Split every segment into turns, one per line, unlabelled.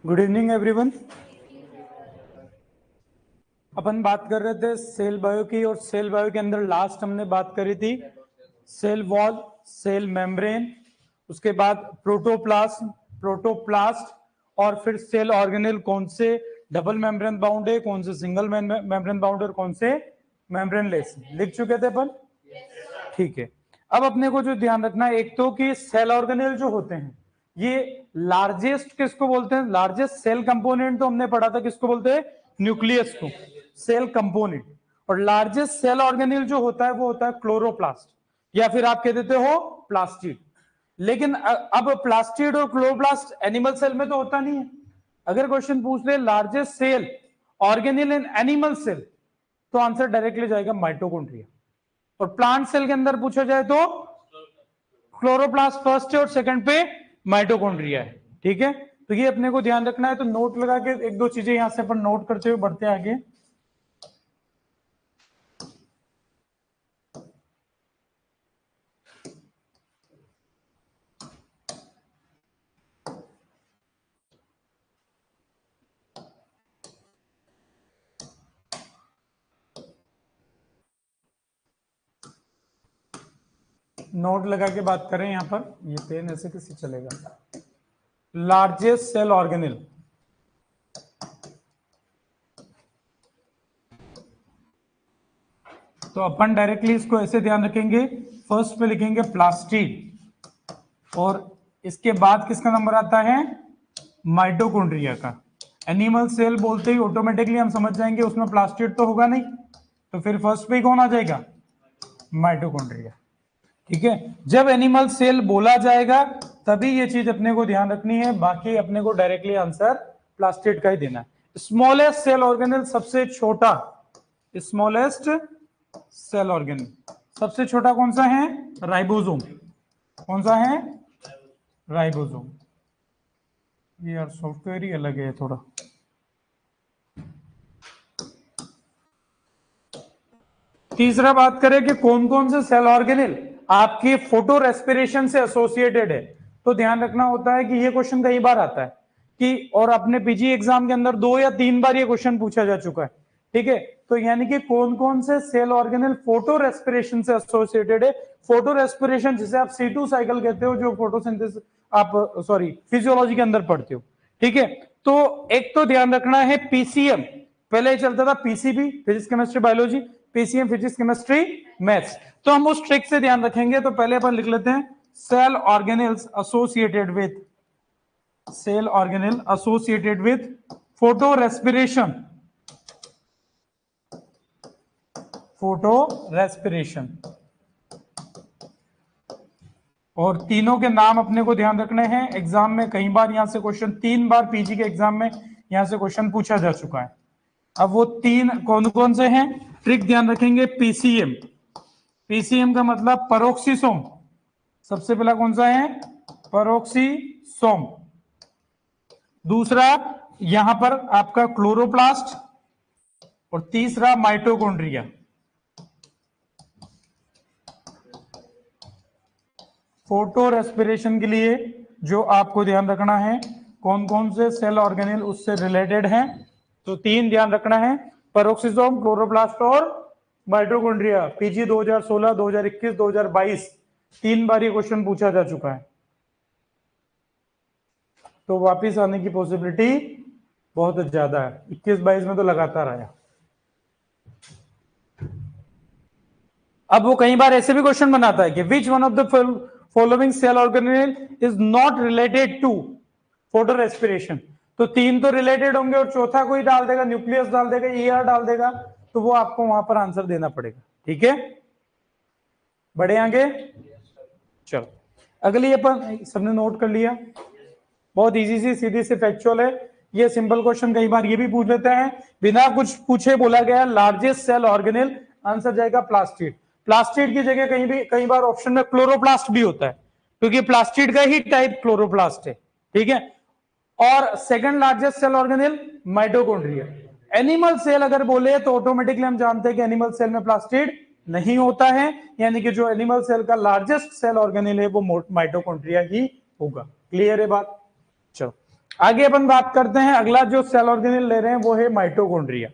Good evening everyone. अपन बात कर रहे थे सेल बायो की, और सेल बायो के अंदर लास्ट हमने बात करी थी सेल वॉल, सेल मेम्ब्रेन, उसके बाद प्रोटोप्लास्ट और फिर सेल ऑर्गेनेल कौन से डबल मेम्ब्रेन बाउंड है, कौन से सिंगल मेम्ब्रेन बाउंड है और कौन से मेम्ब्रेन लेस। लिख चुके थे अपन, ठीक है। अब अपने को जो ध्यान रखना है, एक तो कि सेल ऑर्गेनेल जो होते हैं ये लार्जेस्ट किसको बोलते हैं, लार्जेस्ट सेल कंपोनेंट तो हमने पढ़ा था किसको बोलते हैं, न्यूक्लियस को, सेल कंपोनेंट। और लार्जेस्ट सेल ऑर्गेनेल जो होता है वो होता है क्लोरोप्लास्ट, या फिर आप कह देते हो प्लास्टिड। लेकिन अब प्लास्टिड और क्लोरोप्लास्ट एनिमल सेल में तो होता नहीं है। अगर क्वेश्चन पूछ ले largest cell organelle in animal cell, तो आंसर डायरेक्टली जाएगा माइटोकॉन्ड्रिया। और प्लांट सेल के अंदर पूछा जाए तो क्लोरोप्लास्ट फर्स्ट है और सेकंड पे माइटोकॉन्ड्रिया है, ठीक है। तो ये अपने को ध्यान रखना है। तो नोट लगा के एक दो चीजें यहां से अपन नोट करते हुए बढ़ते आगे। नोट लगा के बात करें यहां पर, ये पेन ऐसे कैसे चलेगा। लार्जेस्ट सेल ऑर्गेनेल, तो अपन डायरेक्टली इसको ऐसे ध्यान रखेंगे, फर्स्ट पे लिखेंगे प्लास्टिड और इसके बाद किसका नंबर आता है, माइटोकॉन्ड्रिया का। एनिमल सेल बोलते ही ऑटोमेटिकली हम समझ जाएंगे उसमें प्लास्टिड तो होगा नहीं, तो फिर फर्स्ट पे कौन आ जाएगा, माइटोकॉन्ड्रिया, ठीक है। जब एनिमल सेल बोला जाएगा तभी ये चीज अपने को ध्यान रखनी है, बाकी अपने को डायरेक्टली आंसर प्लास्टिड का ही देना है। स्मॉलेस्ट सेल ऑर्गेनल, सबसे छोटा, स्मॉलेस्ट सेल ऑर्गेनल सबसे छोटा कौन सा है, राइबोसोम। कौन सा है, राइबोसोम। ये यार सॉफ्टवेयर ही अलग है थोड़ा। तीसरा बात करें कि कौन कौन से सेल ऑर्गेनेल आपके फोटो रेस्पिरेशन से एसोसिएटेड है, तो ध्यान रखना होता है कि ये क्वेश्चन कई बार आता है कि, और अपने पीजी एग्जाम के अंदर 2 या 3 बार ये क्वेश्चन पूछा जा चुका है, ठीक है। तो यानी कि कौन कौन से सेल ऑर्गेनेल फोटो रेस्पिरेशन से एसोसिएटेड है। फोटो रेस्पिरेशन जिसे आप C2 साइकिल कहते हो, जो फोटोसिंथेसिस आप फिजियोलॉजी के अंदर पढ़ते हो, ठीक है। तो एक तो ध्यान रखना है पीसीएम, पहले चलता था PCB physics chemistry biology, PCM physics chemistry maths. तो हम उस ट्रिक से ध्यान रखेंगे। तो पहले अपन लिख लेते हैं cell organelles associated with, cell organelle associated with photorespiration, photorespiration. और तीनों के नाम अपने को ध्यान रखने हैं, एग्जाम में कई बार यहां से क्वेश्चन, 3 बार पीजी के एग्जाम में यहां से क्वेश्चन पूछा जा चुका है। अब वो 3 कौन कौन से हैं, ट्रिक ध्यान रखेंगे। पीसीएम, पीसीएम का मतलब परोक्सीसोम, सबसे पहला कौन सा है, परोक्सीसोम। दूसरा यहां पर आपका क्लोरोप्लास्ट, और तीसरा माइटोकॉन्ड्रिया। फोटो रेस्पिरेशन के लिए जो आपको ध्यान रखना है, कौन कौन से सेल ऑर्गेनेल उससे रिलेटेड हैं, तो 3 ध्यान रखना है, परोक्सीसोम, क्लोरोप्लास्ट और माइटोकॉन्ड्रिया। पीजी 2016, 2021, 2022 3 बार ये क्वेश्चन पूछा जा चुका है, तो वापिस आने की पॉसिबिलिटी बहुत ज्यादा है। 21-22 में तो लगातार आया। अब वो कई बार ऐसे भी क्वेश्चन बनाता है कि which one of the following cell organelle is not related to photorespiration. तो 3 तो रिलेटेड होंगे और चौथा कोई डाल देगा, न्यूक्लियस डाल देगा, ईआर डाल देगा, तो वो आपको वहां पर आंसर देना पड़ेगा, ठीक है। बढ़े आगे, चलो अगली अपन सबने नोट कर लिया, बहुत इजी सी सीधी सी फैक्चुअल है। ये सिंपल क्वेश्चन कई बार ये भी पूछ लेते हैं, बिना कुछ पूछे बोला गया लार्जेस्ट सेल ऑर्गेनेल, आंसर जाएगा प्लास्टिड। प्लास्टिड की जगह कहीं भी कई बार ऑप्शन में क्लोरोप्लास्ट भी होता है, क्योंकि प्लास्टिड का ही टाइप क्लोरोप्लास्ट है, ठीक है। और second largest cell organelle mitochondria. Animal cell अगर बोले तो ऑटोमेटिकली हम जानते हैं कि एनिमल सेल में प्लास्टिड नहीं होता है, यानी कि जो एनिमल सेल का लार्जेस्ट सेल ऑर्गेनेल है वो माइटोकॉन्ड्रिया ही होगा। क्लियर है बात, चलो आगे अपन बात करते हैं, अगला जो सेल ऑर्गेनेल ले रहे हैं वो है माइटोकॉन्ड्रिया।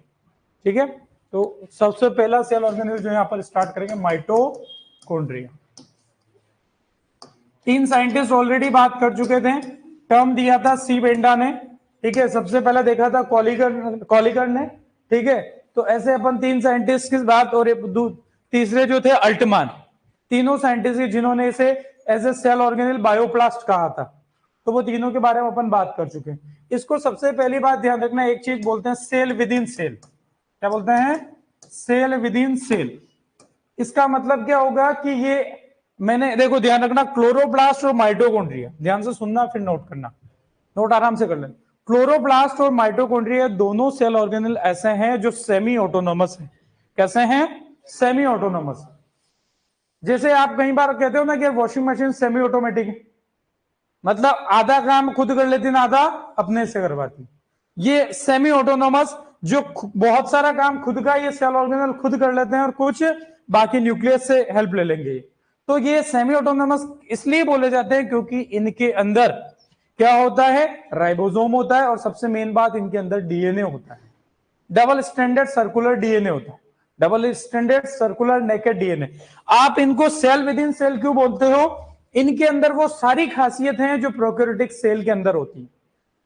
ठीक है, तो सबसे पहला सेल ऑर्गेनेल जो यहां पर स्टार्ट करेंगे माइटोकॉन्ड्रिया। तीन साइंटिस्ट ऑलरेडी बात कर चुके थे, टर्म दिया था सी बेंडा ने। ठीक है, सबसे पहले देखा था कॉलिकर ने। ठीक है, तो ऐसे अपन तीन साइंटिस्ट की बात, और तीसरे जो थे अल्टमान, तीनों साइंटिस्ट जिन्होंने इसे as a cell organelle bioplast कहा था, तो वो तीनों के बारे में अपन बात कर चुके हैं। इसको सबसे पहली बात ध्यान रखना, एक चीज बोलते हैं सेल विद इन सेल। क्या बोलते हैं? Cell within cell. इसका मतलब क्या होगा कि ये, मैंने देखो ध्यान रखना, क्लोरोप्लास्ट और माइटोकॉन्ड्रिया, ध्यान से सुनना फिर नोट करना, नोट आराम से कर लेना। क्लोरोप्लास्ट और माइटोकॉन्ड्रिया दोनों सेल ऑर्गेनल ऐसे हैं जो सेमी ऑटोनोमस हैं। कैसे हैं? Semi autonomous. जैसे आप कई बार कहते हो ना कि वॉशिंग मशीन सेमी ऑटोमेटिक है, मतलब आधा काम खुद कर लेती ना आधा अपने से करवाती। ये सेमी ऑटोनोमस, जो बहुत सारा काम खुद का ये सेल ऑर्गेनल खुद कर लेते हैं और कुछ बाकी न्यूक्लियस से हेल्प ले लेंगे। तो ये सेमी ऑटोनोमस इसलिए बोले जाते हैं क्योंकि इनके अंदर क्या होता है? राइबोसोम होता है, और सबसे मेन बात, इनके अंदर डीएनए होता है। डबल स्टैंडर्ड सर्कुलर डीएनए होता है, double standard circular naked DNA. आप इनको सेल विद इन सेल क्यों बोलते हो? इनके अंदर वो सारी खासियत हैं जो प्रोकैरियोटिक सेल के अंदर होती है।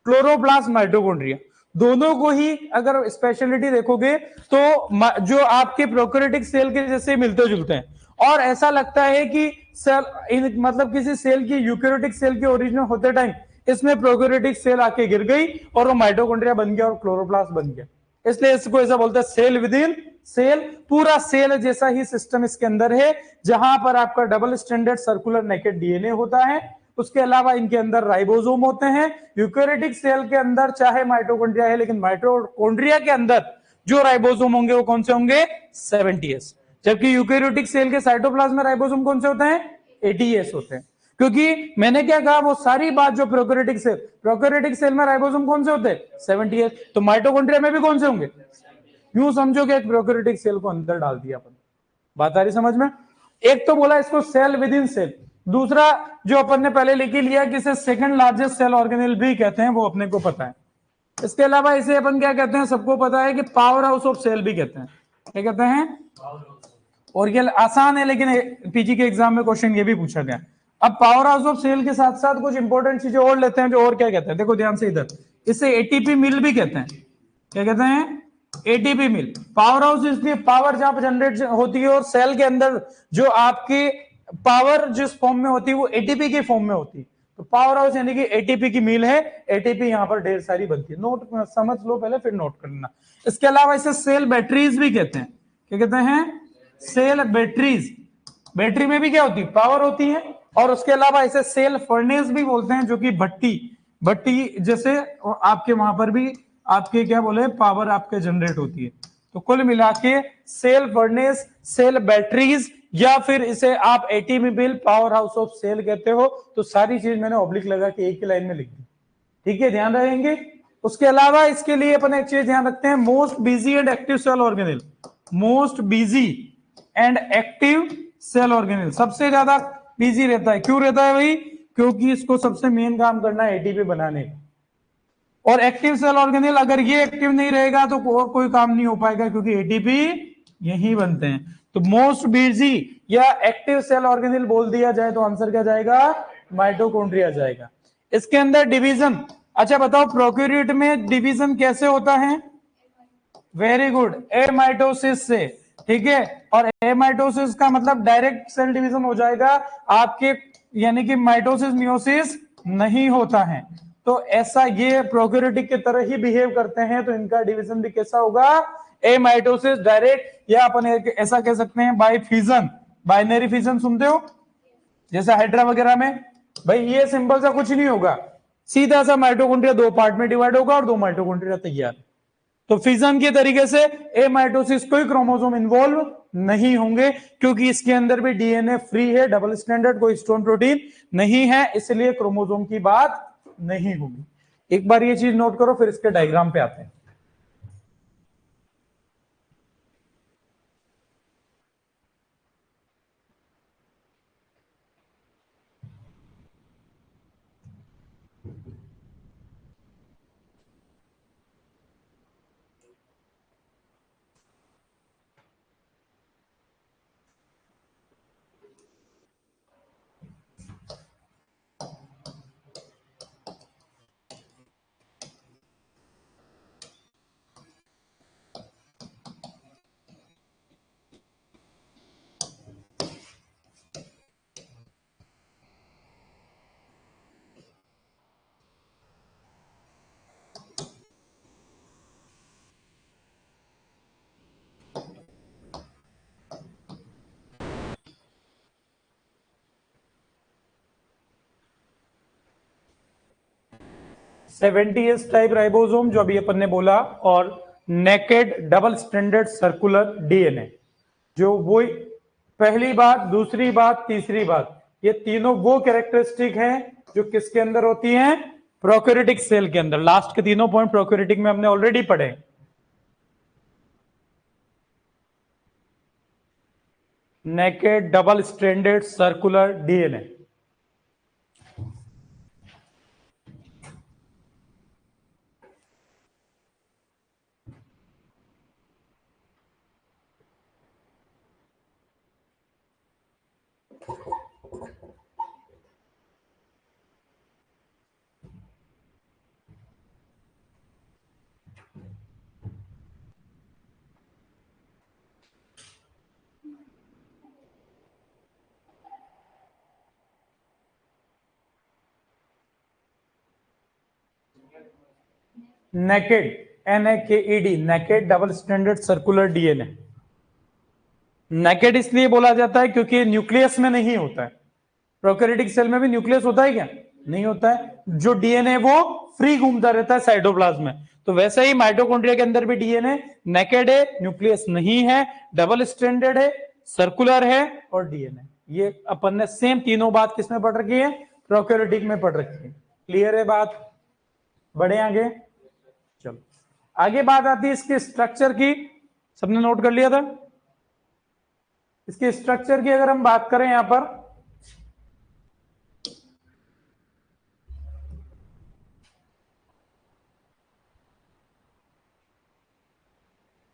क्लोरोप्लास्ट, माइटोकॉन्ड्रिया, दोनों को ही अगर स्पेशलिटी देखोगे तो जो आपके प्रोकैरियोटिक सेल के जैसे मिलते जुलते हैं, और ऐसा लगता है कि सेल मतलब किसी सेल की यूकैरियोटिक सेल के ओरिजिन होते टाइम इसमें प्रोकैरियोटिक सेल आके गिर गई और वो माइटोकॉन्ड्रिया बन गया और क्लोरोप्लास्ट बन गया, इसलिए इसको ऐसा बोलते हैं सेल विद इन सेल। पूरा सेल जैसा ही सिस्टम इसके अंदर है, जहां पर आपका double standard circular naked DNA होता है। उसके अलावा इनके अंदर राइबोसोम होते हैं। यूकैरियोटिक सेल के अंदर चाहे माइटोकॉन्ड्रिया है, लेकिन माइटोकॉन्ड्रिया के अंदर जो राइबोसोम होंगे वो कौन से होंगे? 70s। जबकि यूकैरियोटिक सेल के साइटोप्लाज्म में राइबोसोम कौन से होते हैं? 80s होते हैं। क्योंकि मैंने क्या कहा, वो सारी बात जो प्रोकैरियोटिक सेल में राइबोसोम कौन से होते हैं? 70s। तो माइटोकॉन्ड्रिया में भी कौन से होंगे? यूं समझो कि एक प्रोकैरियोटिक सेल को अंदर डाल दिया अपन। बात आ रही समझ में? एक तो बोला इसको सेल विद इन सेल, दूसरा जो अपन ने पहले लिख लिया कि इसे सेकंड लार्जेस्ट सेल ऑर्गेनेल भी कहते हैं, वो अपने को पता है। इसके अलावा इसे अपन क्या कहते हैं? सबको पता है कि पावर हाउस ऑफ सेल भी कहते हैं। क्या कहते हैं? और ये आसान है, लेकिन पीजी के एग्जाम में क्वेश्चन ये भी पूछा गया। अब पावर हाउस ऑफ सेल के साथ साथ कुछ इंपॉर्टेंट चीजें और लेते हैं, जो और क्या कहते हैं, देखो ध्यान से इधर, इसे एटीपी मिल भी कहते हैं। क्या कहते हैं? ATP mill. पावर हाउस इसलिए, पावर जहां पर जनरेट होती है, और सेल के अंदर जो आपकी पावर जिस फॉर्म में होती है वो एटीपी के फॉर्म में होती है। तो पावर हाउस यानी कि एटीपी की मिल है, एटीपी यहां पर ढेर सारी बनती है। नोट समझ लो पहले, फिर नोट करना। इसके अलावा इसे सेल बैटरीज भी कहते हैं। क्या कहते हैं? Cell batteries. बैटरी में भी क्या होती है? पावर होती है। और उसके अलावा इसे सेल फर्नेस भी बोलते हैं, जो कि भट्टी, भट्टी जैसे आपके वहां पर भी आपके क्या बोले, पावर आपके जनरेट होती है। तो कुल मिला के सेल फर्नेस, सेल बैटरीज, या फिर इसे आप ATP mill, powerhouse of cell कहते हो। तो सारी चीज मैंने ऑब्लिक लगा के एक ही लाइन में लिख दी। ठीक है, ध्यान रहेंगे। उसके अलावा इसके लिए अपन एक चीज ध्यान रखते हैं, most busy and active cell organelle. Most busy and active cell organelle, सबसे ज्यादा बिजी रहता है। क्यों रहता है भाई? क्योंकि इसको सबसे मेन काम करना है एटीपी बनाने का। और एक्टिव सेल ऑर्गेनेल, अगर ये एक्टिव नहीं रहेगा तो और कोई काम नहीं हो पाएगा, क्योंकि एटीपी यही बनते हैं। तो मोस्ट बिजी या एक्टिव सेल ऑर्गेनेल बोल दिया जाए तो आंसर क्या जाएगा? माइटोकॉन्ड्रिया जाएगा। इसके अंदर डिवीजन, अच्छा बताओ प्रोकैरियोट में डिवीजन कैसे होता है? वेरी गुड, एमाइटोसिस से। ठीक है, और एमाइटोसिस का मतलब डायरेक्ट सेल डिवीजन हो जाएगा आपके, यानी कि माइटोसिस मियोसिस नहीं होता है। तो ऐसा ये प्रोकैरियोटिक की तरह ही बिहेव करते हैं, तो इनका डिवीजन भी कैसा होगा? एमाइटोसिस डायरेक्ट, या अपन ऐसा कह सकते हैं बाय फिजन। बाइनरी फिजन सुनते हो जैसे हाइड्रा वगैरह में? भाई ये सिंपल सा कुछ नहीं होगा, सीधा सा माइटोकॉन्ड्रिया दो पार्ट में डिवाइड होगा और दो माइटोकॉन्ड्रिया तैयार। तो फिजन के तरीके से एमाइटोसिस कोई क्रोमोसोम इन्वॉल्व नहीं होंगे, क्योंकि इसके अंदर भी डीएनए फ्री है, डबल स्टैंडर्ड, कोई स्टोन प्रोटीन नहीं है, इसलिए क्रोमोसोम की बात नहीं होगी। एक बार ये चीज नोट करो, फिर इसके डायग्राम पे आते हैं। 70s टाइप राइबोसोम जो अभी अपन ने बोला, और naked double stranded circular DNA, जो वो पहली बात, दूसरी बात, तीसरी बात, ये तीनों वो कैरेक्टरिस्टिक हैं जो किसके अंदर होती हैं? प्रोकैरियोटिक सेल के अंदर। लास्ट के तीनों पॉइंट प्रोकैरियोटिक में हमने ऑलरेडी पढ़े। Naked double stranded circular DNA. Naked, NAKED, naked double stranded circular DNA. Naked इसलिए बोला जाता है क्योंकि न्यूक्लियस में नहीं होता है। प्रोकैरियोटिक सेल में भी न्यूक्लियस होता है क्या? नहीं होता है। जो डीएनए वो फ्री घूमता रहता है साइटोप्लाज्म में। तो वैसे ही माइटोकॉन्ड्रिया के अंदर भी डीएनए नेकेड है, न्यूक्लियस नहीं है, डबल स्ट्रैंडेड है, सर्कुलर है और डीएनए। ये अपन ने सेम तीनों बात किसमें पढ़ रखी है? प्रोकैरियोटिक में पढ़ रखी है। क्लियर है बात? बढ़े आगे। चलो आगे बात आती है इसके स्ट्रक्चर की। सबने नोट कर लिया था? इसके स्ट्रक्चर की अगर हम बात करें यहां पर,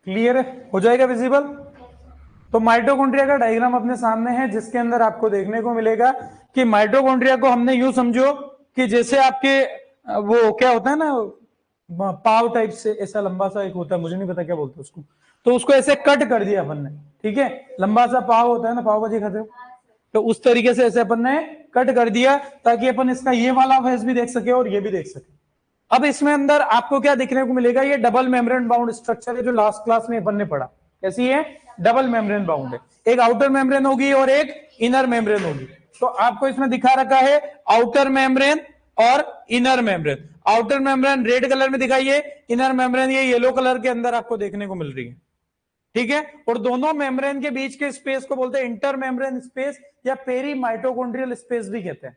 क्लियर हो जाएगा विजिबल? तो माइटोकॉन्ड्रिया का डायग्राम अपने सामने है, जिसके अंदर आपको देखने को मिलेगा कि माइटोकॉन्ड्रिया को हमने यूं समझो कि जैसे आपके वो क्या होता है ना, पाव टाइप से ऐसा लंबा सा एक होता है, मुझे नहीं पता क्या बोलते हैं उसको, तो उसको ऐसे कट कर दिया अपन ने। ठीक है, लंबा सा पाव होता है ना, पाव भाजी खाते हो, तो उस तरीके से ऐसे अपन ने कट कर दिया ताकि अपन इसका ये वाला फेस भी देख सके और ये भी देख सके। अब इसमें अंदर आपको क्या देखने को मिलेगा? ये डबल मेम्ब्रेन बाउंड स्ट्रक्चर है जो लास्ट क्लास में अपन ने पढ़ा। कैसी है? डबल मेम्ब्रेन बाउंड है। एक आउटर मेम्ब्रेन होगी और एक इनर मेम्ब्रेन होगी। तो आपको इसमें दिखा रखा है आउटर मेम्ब्रेन और inner membrane. Outer membrane red colour में दिखाई है, इनर मेम्ब्रेन ये येलो कलर के अंदर आपको देखने को मिल रही है। ठीक है, और दोनों मेम्ब्रेन के बीच के स्पेस को बोलते हैं इंटर मेम्ब्रेन स्पेस या पेरी माइटोकॉन्ड्रियल स्पेस भी कहते हैं।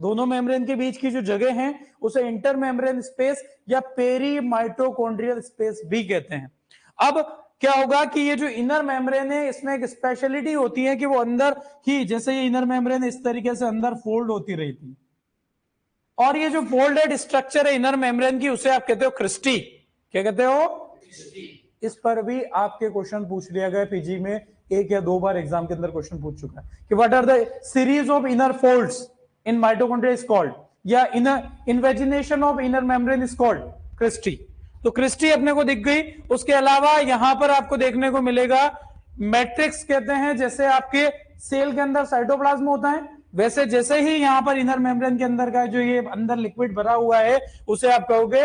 दोनों मेम्ब्रेन के बीच की जो जगह है उसे इंटर मेम्ब्रेन स्पेस या पेरी माइटोकॉन्ड्रियल स्पेस भी कहते हैं। अब क्या होगा कि ये जो इनर मेम्ब्रेन है इसमें एक स्पेशलिटी होती है कि वो अंदर ही, जैसे ये इनर मेम्ब्रेन इस तरीके से अंदर फोल्ड होती रहती है, और ये जो फोल्डेड स्ट्रक्चर है इनर मेम्ब्रेन की उसे आप कहते हो क्रिस्टी। क्या कहते हो? क्रिस्टी। इस पर भी आपके क्वेश्चन पूछ लिया गया पीजी में, एक या दो बार एग्जाम के अंदर क्वेश्चन पूछ चुका है कि what are the series of inner folds in mitochondria is called, या inner invagination of inner membrane is called cristae. तो क्रिस्टी अपने को दिख गई। उसके अलावा यहां पर आपको देखने को मिलेगा मैट्रिक्स कहते हैं। जैसे आपके सेल के अंदर साइटोप्लाज्म होता है, वैसे जैसे ही यहां पर इनर मेम्ब्रेन के अंदर का जो ये अंदर लिक्विड भरा हुआ है उसे आप कहोगे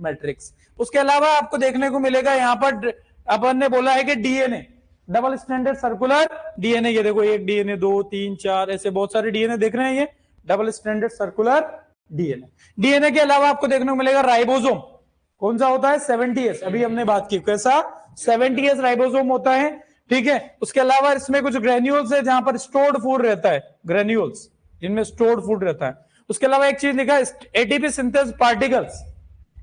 मैट्रिक्स। उसके अलावा आपको देखने को मिलेगा यहां पर अपन ने बोला है कि DNA double stranded circular DNA. ये देखो, एक डीएनए, 2, 3, 4 ऐसे बहुत सारे डीएनए देख रहे हैं, ये double stranded circular DNA. DNA के अलावा आपको देखने को मिलेगा राइबोसोम। कौन सा होता है? 70S। अभी हमने बात की, कैसा? 70S राइबोसोम होता है। ठीक है, उसके अलावा इसमें कुछ ग्रेन्यूल्स है जहां पर स्टोर्ड फूड रहता है, ग्रेन्यूल्स जिनमें स्टोर्ड फूड रहता है। उसके अलावा एक चीज लिखा है एटीपी सिंथेस पार्टिकल्स।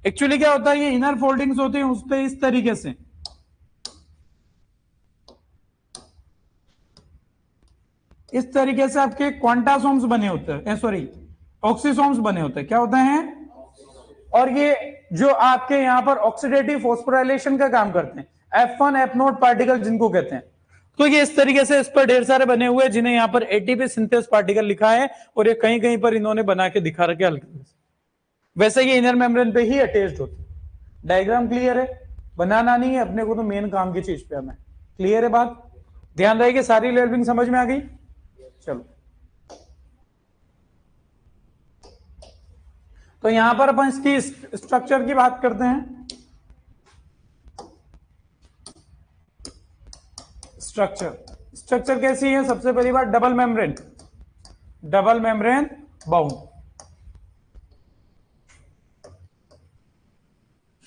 एक्चुअली क्या होता है, ये इनर फोल्डिंग्स होती है उस पे इस तरीके से, इस तरीके से आपके क्वांटासोम्स बने होते हैं, सॉरी ऑक्सीसोम्स बने होते हैं। क्या होते हैं? और ये जो आपके यहां पर ऑक्सीडेटिव फॉस्फोराइलेशन का काम करते हैं, F1 F नोट पार्टिकल जिनको कहते हैं। तो ये इस तरीके से इस पर ढेर सारे बने हुए हैं जिन्हें यहां पर एटीपी सिंथेस पार्टिकल लिखा है, और ये कहीं कहीं पर इन्होंने बना के दिखा रखे हल्के। वैसे ये इनर मेम्ब्रेन पे ही अटैच्ड होती है। डायग्राम क्लियर है? बनाना नहीं है अपने को, तो मेन काम की चीज पे हमें क्लियर है बात? ध्यान रहेगी, सारी लेवलिंग समझ में आ गई? चलो, तो यहां पर अपन इसकी स्ट्रक्चर की बात करते हैं। स्ट्रक्चर कैसी है? सबसे पहली बात डबल मेम्ब्रेन बाउंड।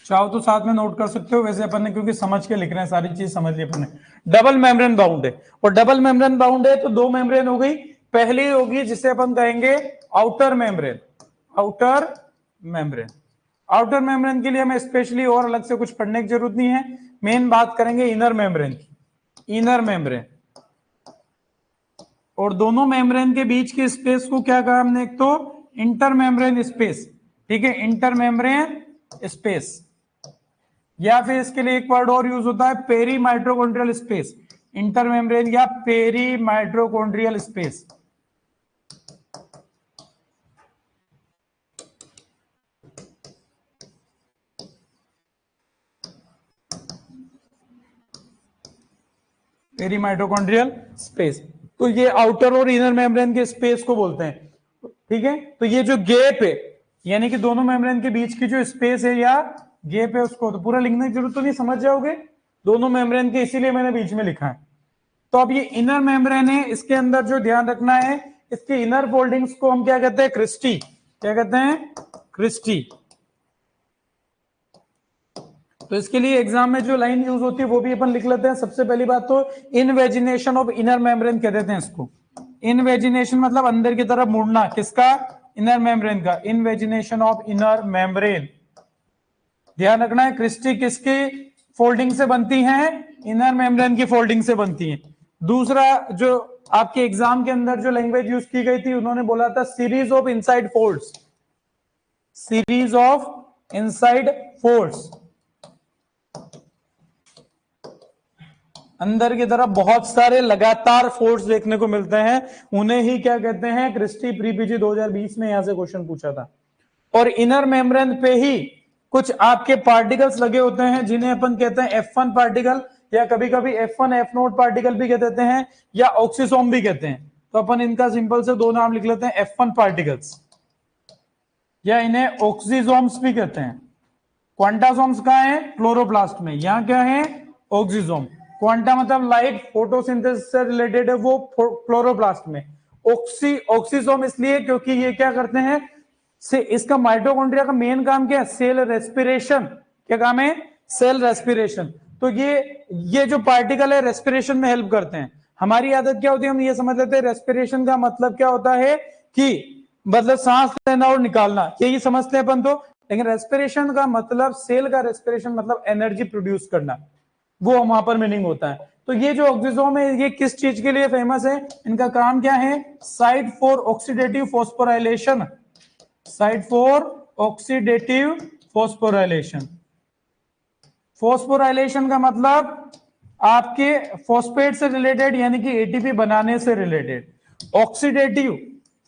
चाहो तो साथ में नोट कर सकते हो, वैसे अपन ने क्योंकि समझ के लिख रहे हैं, सारी चीज समझ ली अपन ने। डबल मेम्ब्रेन बाउंड है, और डबल मेम्ब्रेन बाउंड है तो दो मेम्ब्रेन हो गई। पहली होगी जिसे अपन कहेंगे outer membrane, outer membrane. Outer membrane के लिए हमें स्पेशली और अलग से कुछ पढ़ने की जरूरत नहीं है, मेन बात करेंगे इनर मेम्ब्रेन की, इनर मेम्ब्रेन। और दोनों मेम्ब्रेन के बीच की स्पेस को क्या कहा हमने, एक तो इंटर मेम्ब्रेन स्पेस, ठीक है, इंटर मेम्ब्रेन स्पेस, या फिर इसके लिए एक वर्ड और यूज होता है peri mitochondrial space, inter membrane या peri mitochondrial space. Peri mitochondrial space, तो ये आउटर और इनर मेम्ब्रेन के स्पेस को बोलते हैं, ठीक है। तो ये जो गैप है, यानी कि दोनों मेम्ब्रेन के बीच की जो स्पेस है या गैप है, उसको तो पूरा लिखने की जरूरत तो नहीं, समझ जाओगे दोनों मेम्ब्रेन के, इसीलिए मैंने बीच में लिखा है। तो अब ये इनर मेम्ब्रेन है, इसके अंदर जो ध्यान रखना है, इसके इनर फोल्डिंग्स को हम क्या कहते हैं, क्रिस्टी, क्या कहते हैं, क्रिस्टी। तो इसके लिए एग्जाम में जो लाइन यूज होती है वो भी अपन लिख लेते हैं। सबसे पहली बात तो इनवेजिनेशन ऑफ इनर मेम्ब्रेन कह देते हैं इसको। इनवेजिनेशन मतलब अंदर की तरफ मुड़ना, किसका, इनर मेम्ब्रेन का, इनवेजिनेशन ऑफ इनर मेम्ब्रेन। ध्यान रखना है क्रिस्टी किसकी फोल्डिंग से बनती है, इनर मेम्ब्रेन की फोल्डिंग से बनती है। दूसरा जो आपके एग्जाम के अंदर जो लैंग्वेज यूज की गई थी, उन्होंने बोला था series of inside folds, series of inside folds, अंदर की तरफ बहुत सारे लगातार फोर्स देखने को मिलते हैं, उन्हें ही क्या कहते हैं, क्रिस्टी। प्रीपीजी 2020 में यहां से क्वेश्चन पूछा था। और इनर मेम्ब्रेन पे ही कुछ आपके पार्टिकल्स लगे होते हैं, जिन्हें अपन कहते हैं F1 पार्टिकल, या कभी कभी F1 F0 पार्टिकल भी कह देते हैं, या ऑक्सीसोम भी कहते हैं। तो अपन इनका सिंपल से दो नाम लिख लेते हैं, F1 पार्टिकल्स, या इन्हें ऑक्सीजोम्स भी कहते हैं। क्वांटासोम्स कहां है, क्लोरोप्लास्ट में, यहां क्या है, ऑक्सीजोम। क्वांटा मतलब लाइट, फोटोसिंथेसिस से रिलेटेड है वो क्लोरोप्लास्ट में। ऑक्सीजोम इसलिए क्योंकि ये क्या करते हैं, से इसका माइटोकॉन्ड्रिया का मेन काम क्या है, सेल रेस्पिरेशन। क्या काम है, सेल रेस्पिरेशन। तो ये जो पार्टिकल है रेस्पिरेशन में हेल्प करते हैं। हमारी आदत क्या होती है, हम ये समझ लेते हैं रेस्पिरेशन का मतलब क्या होता है कि मतलब सांस लेना और निकालना, यही समझते हैं अपन तो। लेकिन रेस्पिरेशन का मतलब, सेल का रेस्पिरेशन मतलब एनर्जी प्रोड्यूस करना, वो वहां पर मीनिंग होता है। तो ये जो ऑक्सीजोम है, ये किस चीज के लिए फेमस है, इनका काम क्या है, site for oxidative phosphorylation, site for oxidative phosphorylation. Phosphorylation का मतलब आपके फॉस्फेट से रिलेटेड, यानी कि एटीपी बनाने से रिलेटेड। ऑक्सीडेटिव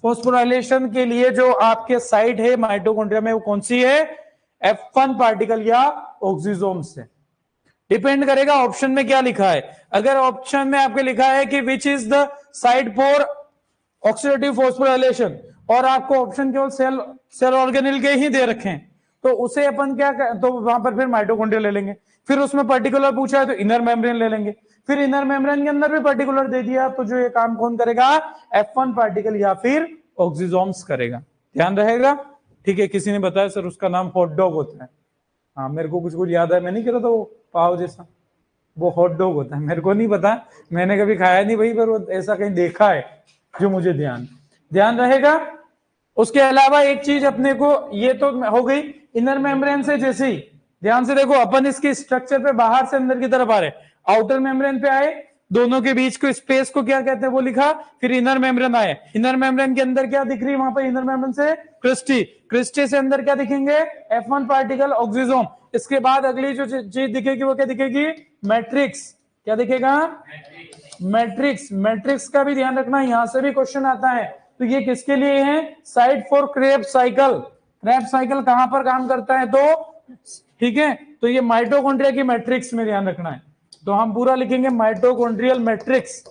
फॉस्फोराइलेशन के लिए जो आपके साइट है माइटोकॉन्ड्रिया में, वो कौन सी है, F1 पार्टिकल या ऑक्सीजोम से। डिपेंड करेगा ऑप्शन में क्या लिखा है। अगर ऑप्शन में आपके लिखा है कि which is the site for oxidative phosphorylation, और आपको ऑप्शन केवल सेल ऑर्गेनेल के ही दे रखे हैं, तो उसे अपन क्या तो वहां पर फिर माइटोकॉन्ड्रिया ले लेंगे। फिर उसमें पर्टिकुलर पूछा है तो इनर मेम्ब्रेन ले लेंगे। फिर इनर मेम्ब्रेन के अंदर भी पर्टिकुलर दे दिया, तो जो ये काम कौन करेगा, F1 पार्टिकल या फिर ऑक्सीजोम्स करेगा। ध्यान रहेगा, ठीक है। किसी ने बताया सर उसका नाम हॉट डॉग होता है। हाँ, मेरे को कुछ याद है, मैं नहीं कह रहा था वो पाव जैसा, वो हॉट डॉग होता है। मेरे को नहीं पता, मैंने कभी खाया नहीं भाई, पर वो ऐसा कहीं देखा है जो मुझे ध्यान रहेगा। उसके अलावा एक चीज अपने को, ये तो हो गई इनर मेम्ब्रेन से। जैसे ही ध्यान से देखो, अपन इसके स्ट्रक्चर पे बाहर से अंदर की तरफ आ रहे, आउटर मेम्ब्रेन पे आए, दोनों के बीच को स्पेस को क्या कहते हैं वो लिखा, फिर इनर मेम्ब्रेन आए। इनर मेम्ब्रेन के अंदर क्या दिख रही है वहां पर, इनर मेम्ब्रेन से क्रिस्टी, क्रिस्टी से अंदर क्या दिखेंगे, F1 पार्टिकल ऑक्सीजोम। इसके बाद अगली जो चीज दिखेगी वो क्या दिखेगी, मैट्रिक्स। क्या दिखेगा, मैट्रिक्स। मैट्रिक्स का भी ध्यान रखना, यहां से भी क्वेश्चन आता है। तो ये किसके लिए है, site for Krebs cycle. Krebs cycle कहां पर काम करता है, तो ठीक है, तो ये माइटोकॉन्ड्रिया की मैट्रिक्स में ध्यान रखना है। तो हम पूरा लिखेंगे माइटोकॉन्ड्रियल मैट्रिक्स।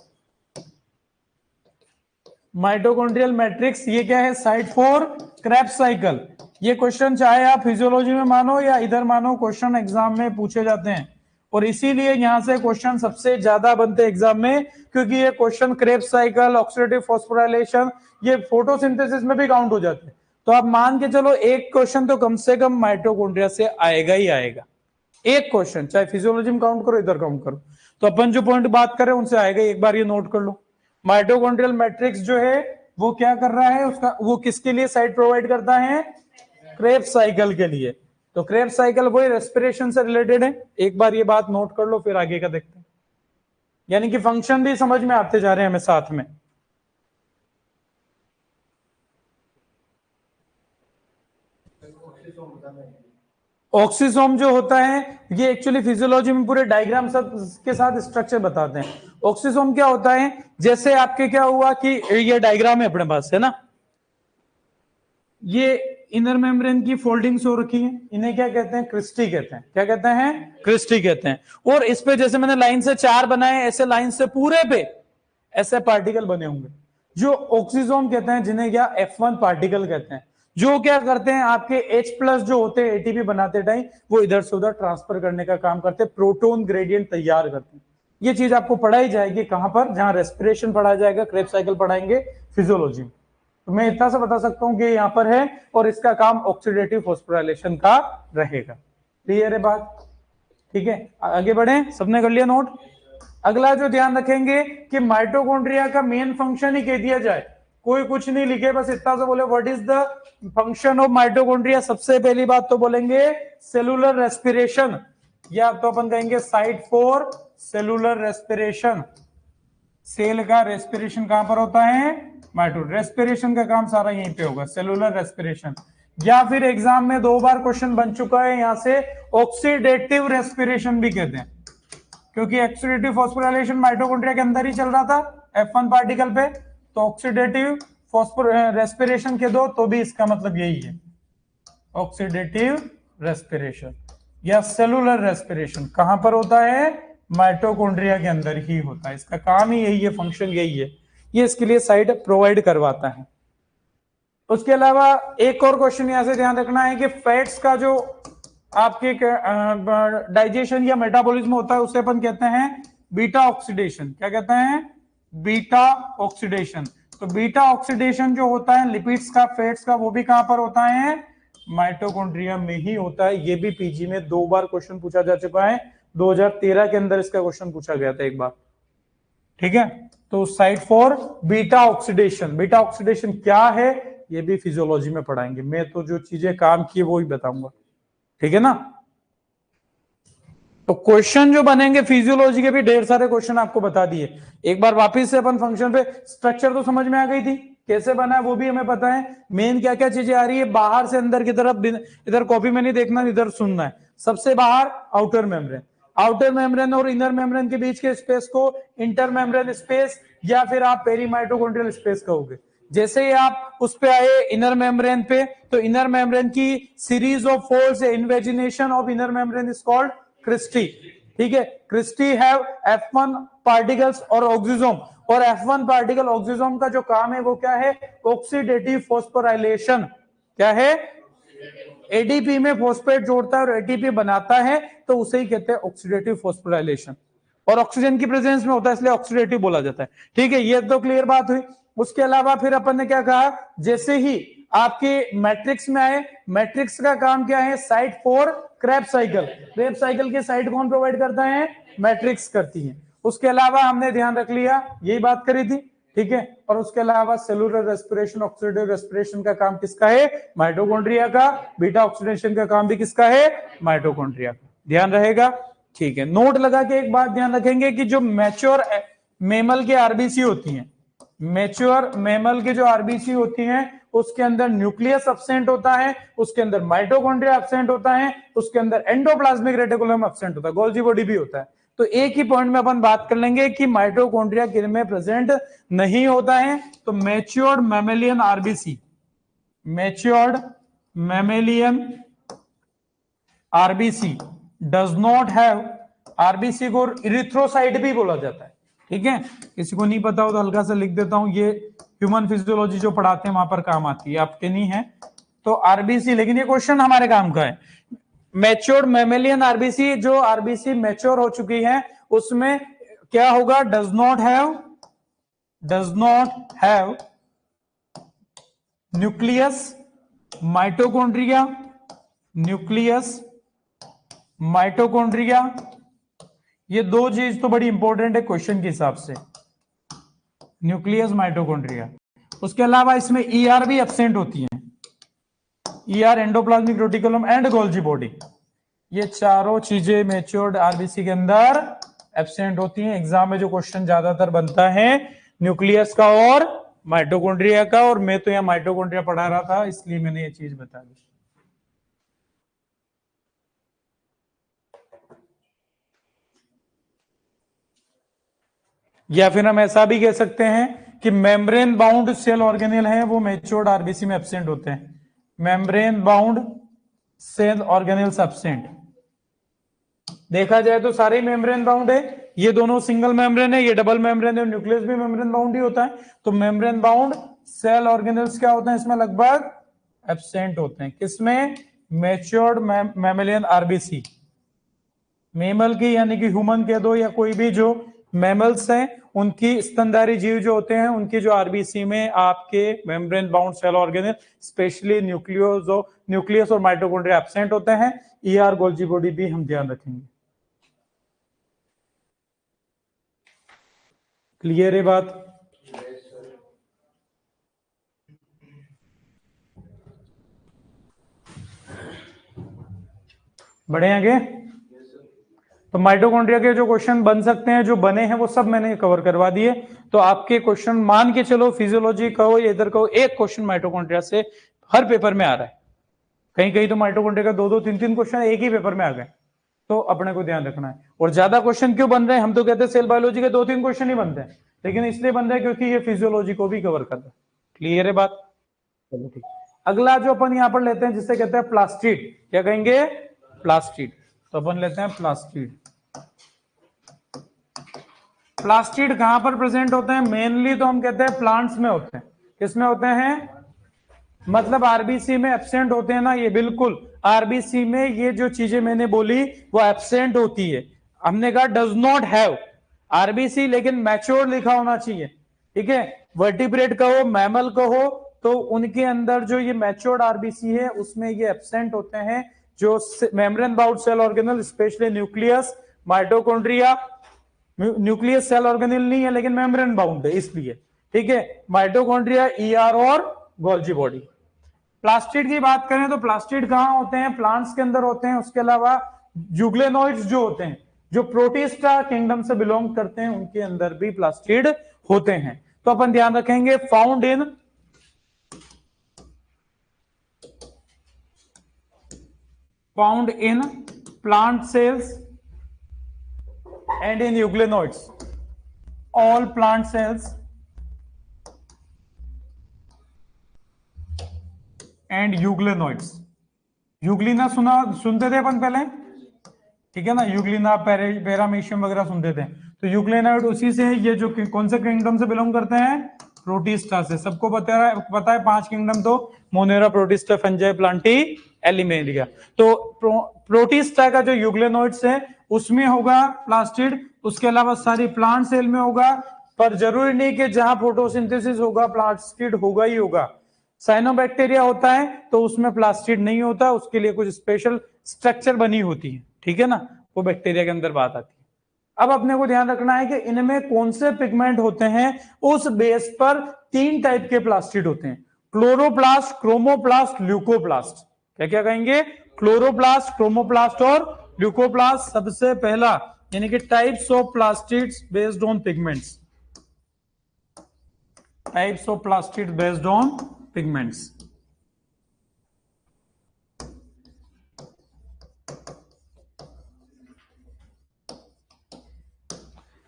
माइटोकॉन्ड्रियल मैट्रिक्स ये क्या है, साइट फॉर क्रेब्स साइकिल। ये क्वेश्चन चाहे आप फिजियोलॉजी में मानो या इधर मानो, क्वेश्चन एग्जाम में पूछे जाते हैं। और इसीलिए यहां से क्वेश्चन सबसे ज्यादा बनते हैं एग्जाम में, क्योंकि ये question Krebs cycle, oxidative phosphorylation, ये फोटोसिंथेसिस में भी काउंट हो जाते हैं। तो आप मान के चलो एक क्वेश्चन तो कम से कम माइटोकॉन्ड्रिया से आएगा ही आएगा, एक क्वेश्चन, चाहे फिजियोलॉजी में काउंट करो इधर काउंट करो, तो अपन जो पॉइंट बात करें उनसे आएगा, एक बार ये नोट कर लो। माइटोकॉन्ड्रियल मैट्रिक्स जो है वो क्या कर रहा है, उसका वो किसके लिए साइट प्रोवाइड करता है, क्रेब्स साइकिल के लिए। तो क्रेब्स साइकिल वही रेस्पिरेशन से रिलेटेड है, एक बार ये बात नोट कर लो, फिर आगे का देखते हैं। यानी कि फंक्शन भी समझ में आते जा रहे हैं हमें साथ में। ऑक्सीसोम जो होता है ये एक्चुअली फिजियोलॉजी में पूरे डायग्राम सब के साथ स्ट्रक्चर बताते हैं। ऑक्सीसोम क्या होता है, जैसे आपके क्या हुआ कि ये डायग्राम है अपने पास, है ना, ये इनर मेम्ब्रेन की फोल्डिंग्स हो रखी है, इन्हें क्या कहते हैं, क्रिस्टी कहते हैं। क्या कहते हैं, क्रिस्टी कहते हैं। और इस पे जैसे मैंने लाइन से 4 बनाए, ऐसे लाइन से पूरे पे ऐसे पार्टिकल बने होंगे जो ऑक्सीसोम कहते हैं, जिन्हें क्या F1 पार्टिकल कहते हैं, जो क्या करते हैं आपके H+ जो होते हैं एटीपी बनाते टाइम, वो इधर से उधर ट्रांसफर करने का काम करते हैं, प्रोटोन ग्रेडियंट तैयार करते हैं। ये चीज आपको पढ़ाई जाएगी कहां पर, जहां रेस्पिरेशन पढ़ा जाएगा, क्रेब्स साइकिल पढ़ाएंगे फिजियोलॉजी में। तो मैं इतना से बता सकता हूं कि यहां पर है और इसका काम ऑक्सीडेटिव फॉस्फोराइलेशन का रहेगा। क्लियर है बात, ठीक है, आगे बढ़े, सबने कर लिया नोट। अगला जो ध्यान रखेंगे कि माइटोकॉन्ड्रिया का मेन फंक्शन ही कह दिया जाए, कोई कुछ नहीं लिखे, बस इतना से बोले what is the function of mitochondria. सबसे पहली बात तो बोलेंगे सेलुलर रेस्पिरेशन, या तो अपन कहेंगे site for cellular respiration. Cell का रेस्पिरेशन कहां पर होता है, माइटो, रेस्पिरेशन का काम सारा यहीं पे होगा, सेलुलर रेस्पिरेशन। या फिर एग्जाम में 2 बार क्वेश्चन बन चुका है यहां से, ऑक्सीडेटिव रेस्पिरेशन भी कहते हैं, क्योंकि ऑक्सीडेटिव फॉस्फोराइलेशन माइटोकॉन्ड्रिया के अंदर ही चल रहा था F1 पार्टिकल पे, तो ऑक्सीडेटिव रेस्पिरेशन के दो तो भी इसका मतलब यही है, ऑक्सीडेटिव रेस्पिरेशन या सेलुलर रेस्पिरेशन कहां पर होता है, माइटोकॉन्ड्रिया के अंदर ही होता है, इसका काम ही यही है, फंक्शन यही है, ये इसके लिए साइड प्रोवाइड करवाता है। उसके अलावा एक और क्वेश्चन यहां से ध्यान रखना है कि फैट्स का जो आपके डाइजेशन या मेटाबॉलिज्म होता है उसे अपन कहते हैं बीटा ऑक्सीडेशन। क्या कहते हैं, बीटा ऑक्सीडेशन। तो बीटा ऑक्सीडेशन जो होता है लिपिड्स का, फैट्स का, वो भी कहां पर होता है, माइटोकॉन्ड्रिया में ही होता है। ये भी पीजी में 2 बार क्वेश्चन पूछा जा चुका है, 2013 के अंदर इसका क्वेश्चन पूछा गया था एक बार, ठीक है। तो site for beta oxidation, beta oxidation क्या है ये भी फिजियोलॉजी में पढ़ाएंगे, मैं तो जो चीजें काम की वो ही बताऊंगा, ठीक है ना। तो क्वेश्चन जो बनेंगे फिजियोलॉजी के भी ढेर सारे क्वेश्चन आपको बता दिए। एक बार वापस से अपन फंक्शन पे, स्ट्रक्चर तो समझ में आ गई थी, कैसे बना है वो भी हमें पता है, मेन क्या क्या चीजें आ रही है, बाहर से अंदर की तरफ, इधर कॉपी में नहीं देखना, इधर सुनना है। सबसे बाहर आउटर मेम्ब्रेन, आउटर मेम्ब्रेन और इनर मेम्ब्रेन के बीच के स्पेस को इंटर मेम्ब्रेन स्पेस या फिर आप पेरीमाइटोकॉन्ड्रियल स्पेस कहोगे। जैसे ही आप उस पे आए इनर मेम्ब्रेन पे, तो इनर मेम्ब्रेन की series of folds, invagination of inner membrane is called cristae, ठीक है। क्रिस्टी हैव F1 पार्टिकल्स और ऑक्सीसोम, और F1 पार्टिकल ऑक्सीसोम का जो काम है वो क्या है, ऑक्सीडेटिव फॉस्फोराइलेशन। क्या है, एडीपी में फॉस्फेट जोड़ता है और एटीपी बनाता है, तो उसे ही कहते हैं ऑक्सीडेटिव फॉस्फोराइलेशन, और ऑक्सीजन की प्रेजेंस में होता है इसलिए ऑक्सीडेटिव बोला जाता है, ठीक है। ये तो क्लियर बात हुई। उसके अलावा फिर अपन ने क्या कहा, जैसे ही आपके मैट्रिक्स में आए, मैट्रिक्स का काम क्या है, site for Krebs cycle. Krebs cycle की साइट कौन प्रोवाइड करता है, मैट्रिक्स करती है। उसके अलावा हमने ध्यान रख लिया, यही बात करी थी, ठीक है। और उसके अलावा सेलुलर रेस्पिरेशन, ऑक्सीडेटिव रेस्पिरेशन का काम किसका है, माइटोकॉन्ड्रिया का। बीटा ऑक्सीडेशन का काम भी किसका है, माइटोकॉन्ड्रिया का। ध्यान रहेगा, ठीक है। नोट लगा के एक बात ध्यान रखेंगे कि जो मैच्योर मेमल के आरबीसी होती हैं, मैच्योर मेमल की जो आरबीसी होती हैं उसके अंदर न्यूक्लियस एब्सेंट होता है, उसके अंदर माइटोकॉन्ड्रिया एब्सेंट होता है, उसके अंदर एंडोप्लाज्मिक रेटिकुलम एब्सेंट होता है, गोल्जी बॉडी भी होता है। तो एक ही पॉइंट में अपन बात कर लेंगे कि माइटोकॉन्ड्रिया किन में प्रेजेंट नहीं होता है। तो matured mammalian RBC, matured mammalian RBC does not have, RBC को इरिथ्रोसाइट भी बोला जाता है, ठीक है। किसी को नहीं पता हो तो हल्का सा लिख देता हूं, ये ह्यूमन फिजियोलॉजी जो पढ़ाते हैं वहां पर काम आती है, आपके नहीं है तो आरबीसी, लेकिन ये क्वेश्चन हमारे काम का है। मैच्योर्ड मैमेलियन आरबीसी, जो आरबीसी मैच्योर हो चुकी है उसमें क्या होगा, does not have nucleus mitochondria, nucleus, mitochondria, ये दो चीज तो बड़ी इंपॉर्टेंट है क्वेश्चन के हिसाब से, न्यूक्लियस माइटोकॉन्ड्रिया। उसके अलावा इसमें ईआर भी एब्सेंट होती है, ER endoplasmic reticulum and Golgi body, ये चारों चीजें मैच्योर्ड आरबीसी के अंदर एब्सेंट होती हैं। एग्जाम में जो क्वेश्चन ज्यादातर बनता है न्यूक्लियस का और माइटोकॉन्ड्रिया का, और मैं तो यहाँ माइटोकॉन्ड्रिया पढ़ा रहा था इसलिए मैंने ये चीज बता दी। या फिर हम ऐसा भी कह सकते हैं कि मेम्ब्रेन बाउंड सेल ऑर्गेनेल है वो मैच्योर्ड आरबीसी में एब्सेंट होते हैं, membrane bound cell organelles absent. देखा जाए तो सारे मेम्ब्रेन बाउंड है, ये दोनों सिंगल मेम्ब्रेन है, ये डबल मेम्ब्रेन है, न्यूक्लियस भी मेम्ब्रेन बाउंड ही होता है। तो मेम्ब्रेन बाउंड सेल ऑर्गेनेल्स क्या होते हैं इसमें, लगभग एब्सेंट होते हैं। किसमें, मैच्योर्ड मैमेलियन आरबीसी, मेमल की यानी कि ह्यूमन कह दो या कोई भी जो मैमल्स हैं उनकी स्तनधारी जीव जो होते हैं उनकी जो आरबीसी में आपके membrane bound cell organelle specially nucleus और माइटोकॉन्ड्रिया एब्सेंट होते हैं। ईआर गोल्जी बॉडी भी हम ध्यान रखेंगे। क्लियर है बात? बढ़े आगे? तो माइटोकॉन्ड्रिया के जो क्वेश्चन बन सकते हैं, जो बने हैं वो सब मैंने कवर करवा दिए। तो आपके क्वेश्चन मान के चलो, फिजियोलॉजी कहो या इधर कहो, एक क्वेश्चन माइटोकॉन्ड्रिया से हर पेपर में आ रहा है। कहीं कहीं तो माइटोकॉन्ड्रिया का दो दो तीन तीन क्वेश्चन एक ही पेपर में आ गए, तो अपने को ध्यान रखना है। और ज्यादा क्वेश्चन क्यों बन रहे हैं, हम तो कहते हैं सेल बायोलॉजी के दो तीन क्वेश्चन ही बनते हैं, लेकिन इसलिए बन रहे हैं क्योंकि ये फिजियोलॉजी को भी कवर कर रहा है। क्लियर है बात? चलो ठीक। अगला जो अपन यहां पर लेते हैं जिसे कहते हैं प्लास्टिड, क्या कहेंगे, प्लास्टिड। तो अपन लेते हैं प्लास्टिड। प्लास्टिड कहां पर प्रेजेंट होते हैं, मेनली तो हम कहते हैं प्लांट्स में होते हैं। किसमें होते हैं, मतलब आरबीसी में एब्सेंट होते हैं ना, ये बिल्कुल आरबीसी में ये जो चीजें मैंने बोली वो एब्सेंट होती है। हमने कहा डज नॉट हैव आरबीसी, लेकिन मैच्योर लिखा होना चाहिए, ठीक है। वर्टिब्रेट कहो, मैमल कहो, तो उनके अंदर जो ये मैच्योर्ड आरबीसी है उसमें ये एब्सेंट होते हैं, जो membrane bound cell organelle specially nucleus, mitochondria. Nucleus cell organelle नहीं है लेकिन मेम्ब्रेन बाउंड है इसलिए, ठीक है। माइटोकॉन्ड्रिया, ईआर और गोल्जी बॉडी। प्लास्टिड की बात करें तो प्लास्टिड कहां होते हैं, प्लांट्स के अंदर होते हैं। उसके अलावा यूग्लेनोइड्स जो होते हैं, जो प्रोटिस्टा किंगडम से बिलोंग करते हैं, उनके अंदर भी प्लास्टिड होते हैं। तो अपन ध्यान रखेंगे, found in plant cells and in euglenoids, all plant cells and euglenoids। Euglena सुनते थे अपन पहले, ठीक है ना, यूग्लिना पैरामीशियम वगैरह सुनते थे। तो यूग्लेनोइड उसी से, ये जो कौन से किंगडम से बिलोंग करते हैं, प्रोटिस्टा से। सबको पता है 5 किंगडम, तो मोनेरा, प्रोटिस्टा, फंजाई, प्लांटी, एलिमेंटिया। तो प्रोटिस्टा का जो यूग्लेनोइड्स है उसमें होगा प्लास्टिड। उसके अलावा सारी प्लांट सेल में होगा, पर जरूरी नहीं कि जहां फोटोसिंथेसिस होगा प्लास्टिड होगा ही होगा। साइनोबैक्टीरिया होता है तो उसमें प्लास्टिड नहीं होता, उसके लिए कुछ स्पेशल स्ट्रक्चर बनी होती है, ठीक है ना, वो बैक्टीरिया के अंदर बात आती है। अब अपने को ध्यान रखना है कि इनमें कौन से पिगमेंट होते हैं। उस बेस पर 3 टाइप के प्लास्टिड होते हैं, क्लोरोप्लास्ट, क्रोमोप्लास्ट, ल्यूकोप्लास्ट। क्या क्या कहेंगे, क्लोरोप्लास्ट, क्रोमोप्लास्ट और ल्यूकोप्लास्ट। सबसे पहला यानी कि types of plastids based on pigments, types of plastid based on pigments.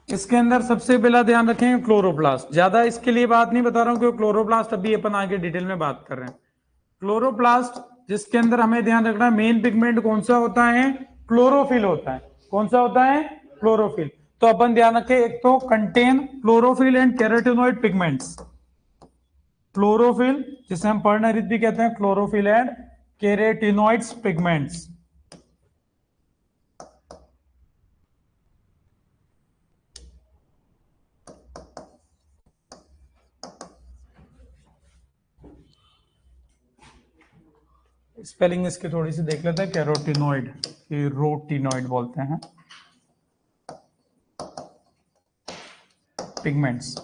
इसके अंदर सबसे पहला ध्यान रखें क्लोरोप्लास्ट। ज्यादा इसके लिए बात नहीं बता रहा हूं क्योंकि क्लोरोप्लास्ट अभी अपन आगे डिटेल में बात कर रहे हैं। क्लोरोप्लास्ट जिसके अंदर हमें ध्यान रखना है मेन पिगमेंट कौन सा होता है, क्लोरोफिल होता है। कौन सा होता है, क्लोरोफिल। तो अपन ध्यान रखें, एक तो contain chlorophyll and carotenoid pigments. Chlorophyll जिसे हम पर्णरित भी कहते हैं, chlorophyll and carotenoids pigments. Spelling इसकी थोड़ी सी देख लेते हैं, कैरोटिनॉइड, रोटिनॉइड बोलते हैं पिगमेंट्स।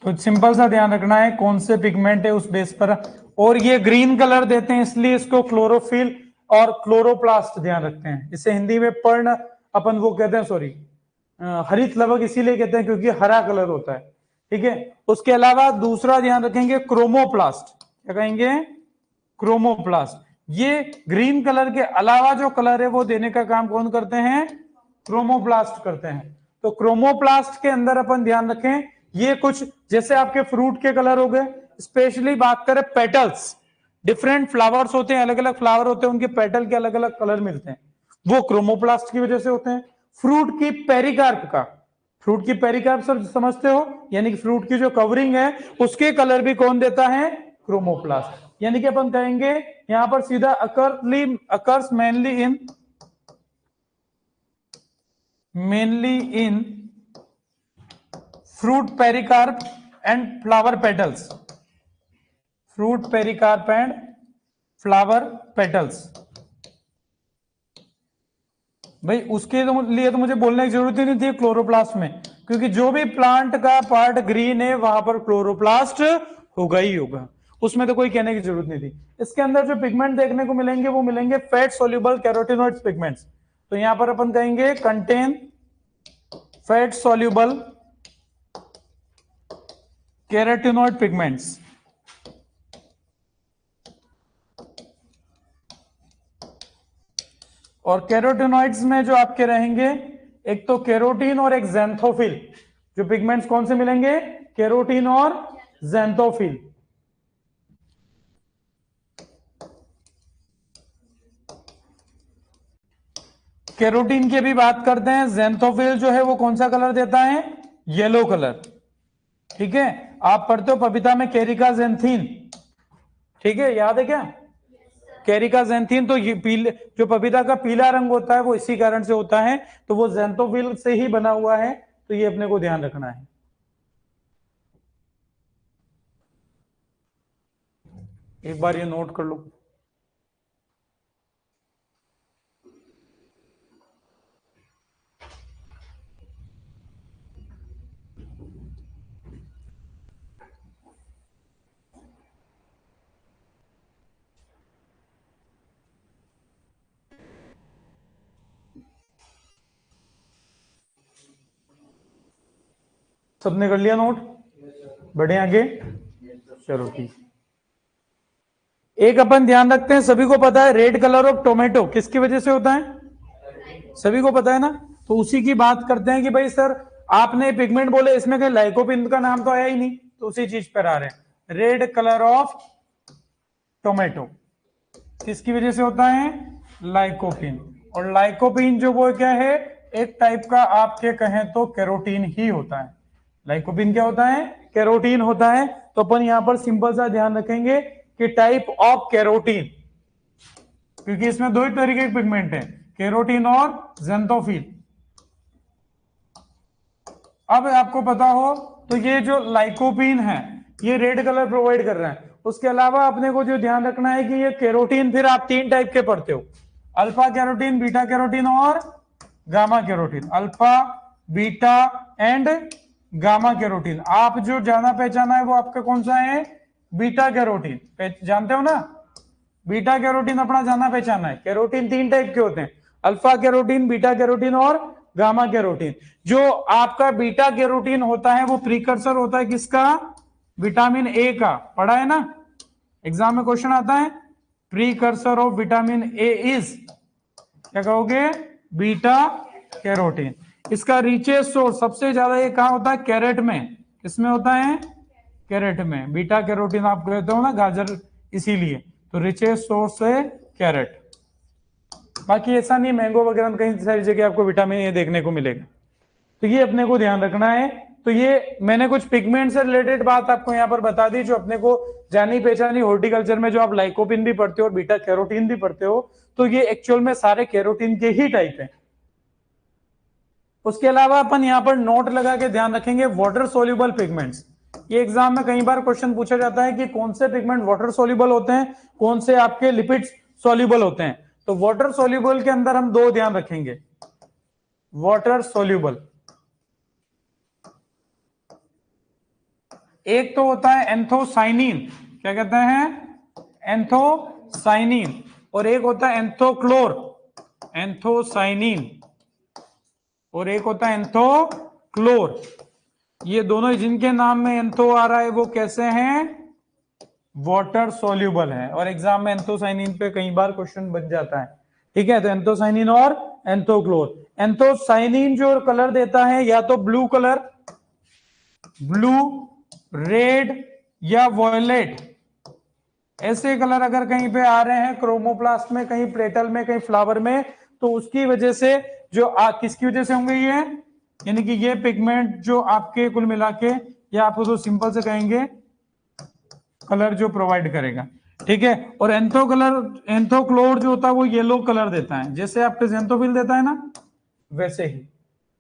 तो सिंपल सा ध्यान रखना है कौन से पिगमेंट है उस बेस पर। और ये ग्रीन कलर देते हैं इसलिए इसको क्लोरोफिल और क्लोरोप्लास्ट ध्यान रखते हैं। इसे हिंदी में पर्ण अपन वो कहते हैं, सॉरी हरित लवक इसीलिए कहते हैं क्योंकि हरा कलर होता है, ठीक है। उसके अलावा दूसरा ध्यान रखेंगे क्रोमोप्लास्ट, क्या कहेंगे, क्रोमोप्लास्ट। ये ग्रीन कलर के अलावा जो कलर है वो देने का काम कौन करते हैं, क्रोमोप्लास्ट करते हैं। तो क्रोमोप्लास्ट के अंदर अपन ध्यान रखें ये कुछ जैसे आपके फ्रूट के कलर हो गए, स्पेशली बात करें पेटल्स, डिफरेंट फ्लावर्स होते हैं, अलग अलग फ्लावर होते हैं, उनके पेटल के अलग अलग कलर मिलते हैं, वो क्रोमोप्लास्ट की वजह से होते हैं। फ्रूट की पेरिकार्प का, फ्रूट की पेरिकार्प सर समझते हो, यानी कि फ्रूट की जो कवरिंग है उसके कलर भी कौन देता है, क्रोमोप्लास्ट। यानी कि अपन कहेंगे यहां पर सीधा occurs mainly in fruit pericarp and flower petals, fruit pericarp and flower petals। भाई उसके लिए तो मुझे बोलने की जरूरत ही नहीं थी क्लोरोप्लास्ट में, क्योंकि जो भी प्लांट का पार्ट ग्रीन है वहां पर क्लोरोप्लास्ट होगा ही होगा, उसमें तो कोई कहने की जरूरत नहीं थी। इसके अंदर जो पिगमेंट देखने को मिलेंगे वो मिलेंगे फैट सोल्यूबल कैरोटिनॉइड्स पिगमेंट्स। तो यहां पर अपन कहेंगे contain fat soluble carotenoid pigments. और कैरोटिनॉइड्स में जो आपके रहेंगे एक तो कैरोटीन और एक ज़ैंथोफिल। जो पिगमेंट्स कौन से मिलेंगे, कैरोटीन और ज़ैंथोफिल। कैरोटीन की भी बात करते हैं, ज़ैंथोफिल जो है वो कौन सा कलर देता है, येलो कलर, ठीक है। आप पढ़ते हो पपीता में कैरिका ज़ैंथीन, ठीक है, याद है क्या, कैरिका ज़ैंथीन। तो ये पीले जो पपीता का पीला रंग होता है वो इसी कारण से होता है, तो वो ज़ैंथोफिल से ही बना हुआ है, तो ये अपने को ध्यान रखना है। एक बार ये नोट कर लो। सबने कर लिया नोट, बढ़े आगे, चलो ठीक। एक अपन ध्यान रखते हैं, सभी को पता है रेड कलर ऑफ टोमेटो किसकी वजह से होता है, सभी को पता है ना। तो उसी की बात करते हैं कि भाई सर आपने पिगमेंट बोले, इसमें कहीं लाइकोपिन का नाम तो आया ही नहीं, तो उसी चीज पर आ रहे हैं। रेड कलर ऑफ टोमेटो किसकी वजह से होता है, लाइकोपिन। और लाइकोपिन जो वो क्या है, एक टाइप का आपके कहें तो कैरोटीन ही होता है। लाइकोपिन क्या होता है, कैरोटीन होता है। तो अपन यहां पर सिंपल सा ध्यान रखेंगे कि टाइप ऑफ कैरोटीन, क्योंकि इसमें दो ही तरीके के पिगमेंट हैं, कैरोटीन और ज़ैंथोफिल। अब आपको पता हो तो ये जो लाइकोपिन है ये रेड कलर प्रोवाइड कर रहा है। उसके अलावा अपने को जो ध्यान रखना है कि ये कैरोटीन फिर आप तीन टाइप के पढ़ते हो, अल्फा कैरोटीन, बीटा कैरोटीन और gamma carotene. Alpha, beta and gamma carotene. आप जो जाना पहचाना है वो आपका कौन सा है, बीटा कैरोटीन, जानते हो ना, बीटा कैरोटीन अपना जाना पहचाना है। कैरोटीन तीन टाइप के होते हैं, अल्फा कैरोटीन, बीटा कैरोटीन और गामा कैरोटीन। जो आपका बीटा कैरोटीन होता है वो प्रीकर्सर होता है किसका, विटामिन ए का, पढ़ा है ना, एग्जाम में क्वेश्चन आता है, precursor of vitamin A is, क्या कहोगे, बीटा कैरोटीन। इसका रिचेस्ट सोर्स सबसे ज्यादा ये कहां होता है, कैरेट में। किसमें होता है, कैरेट में। बीटा कैरोटीन आप कहते हो ना गाजर, इसीलिए तो रिचेस्ट सोर्स है कैरेट। बाकी ऐसा नहीं, मैंगो वगैरह कहीं सारी जगह आपको विटामिन ए देखने को मिलेगा। तो ये अपने को ध्यान रखना है। तो ये मैंने कुछ पिगमेंट से रिलेटेड बात आपको यहाँ पर बता दी जो अपने को जानी पहचानी। हॉर्टिकल्चर में जो आप लाइकोपिन भी पढ़ते हो और बीटा कैरोटीन भी पढ़ते हो, तो ये एक्चुअल में सारे कैरोटीन के ही टाइप है। उसके अलावा अपन यहाँ पर नोट लगा के ध्यान रखेंगे वाटर सोल्यूबल पिगमेंट्स। ये एग्जाम में कई बार क्वेश्चन पूछा जाता है कि कौन से पिगमेंट वाटर सोल्यूबल होते हैं, कौन से आपके लिपिड सॉल्युबल होते हैं। तो वाटर सॉल्युबल के अंदर हम दो ध्यान रखेंगे। वाटर सॉल्युबल, एक तो होता है एंथोसाइनिन, क्या कहते हैं, एंथोसाइनिन, और एक होता है एंथोक्लोर, एंथोसाइनिन, और एक होता है एंथोक्लोर। ये दोनों जिनके नाम में एंथो आ रहा है वो कैसे हैं, वाटर सॉल्युबल है, और एग्जाम में एंथोसाइनिन पे कई बार क्वेश्चन बन जाता है। ठीक है, तो एंथोसाइनिन और एंथोक्लोर। एंथोसाइनिन जो कलर देता है या तो ब्लू कलर, ब्लू, रेड या वॉयलेट, ऐसे कलर अगर कहीं पे आ रहे हैं क्रोमोप्लास्ट में, कहीं पेटल में, कहीं फ्लावर में, तो उसकी वजह से जो किसकी वजह से होंगे ये, यानी कि ये पिगमेंट जो आपके कुल मिला के, या आपको तो सिंपल से कहेंगे कलर जो प्रोवाइड करेगा। ठीक है, और एंथो कलर, एंथोक्लोर जो होता है वो येलो कलर देता है, जैसे आपके जेंथोफिल देता है ना वैसे ही।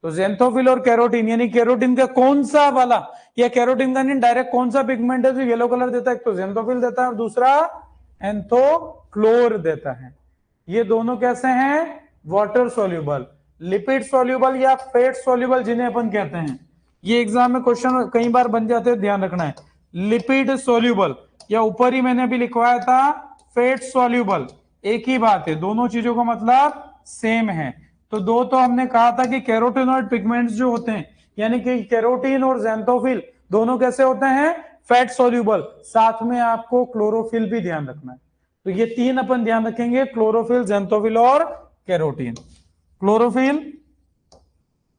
तो जेंथोफिल और कैरोटीन, यानी कैरोटीन का कौन सा वाला, या कैरोटीन का नहीं डायरेक्ट कौन सा पिगमेंट है जो येलो कलर देता है, एक तो जेंथोफिल देता है और दूसरा एंथोक्लोर देता है। ये दोनों कैसे हैं, वाटर सॉल्युबल। लिपिड सॉल्युबल या फैट सॉल्युबल जिन्हें अपन कहते हैं, ये एग्जाम में क्वेश्चन कई बार बन जाते हैं, ध्यान रखना है। लिपिड सॉल्युबल, या ऊपर ही मैंने अभी लिखवाया था फैट सॉल्युबल, एक ही बात है, दोनों चीजों का मतलब सेम है। तो दो तो हमने कहा था कि कैरोटीनॉइड पिगमेंट्स जो होते हैं, यानी कि कैरोटीन और जेंथोफिल दोनों कैसे होते हैं, फैट सॉल्युबल। साथ में आपको क्लोरोफिल भी ध्यान रखना है। तो ये तीन अपन ध्यान रखेंगे, क्लोरोफिल, जेंथोफिल और कैरोटीन। क्लोरोफिल,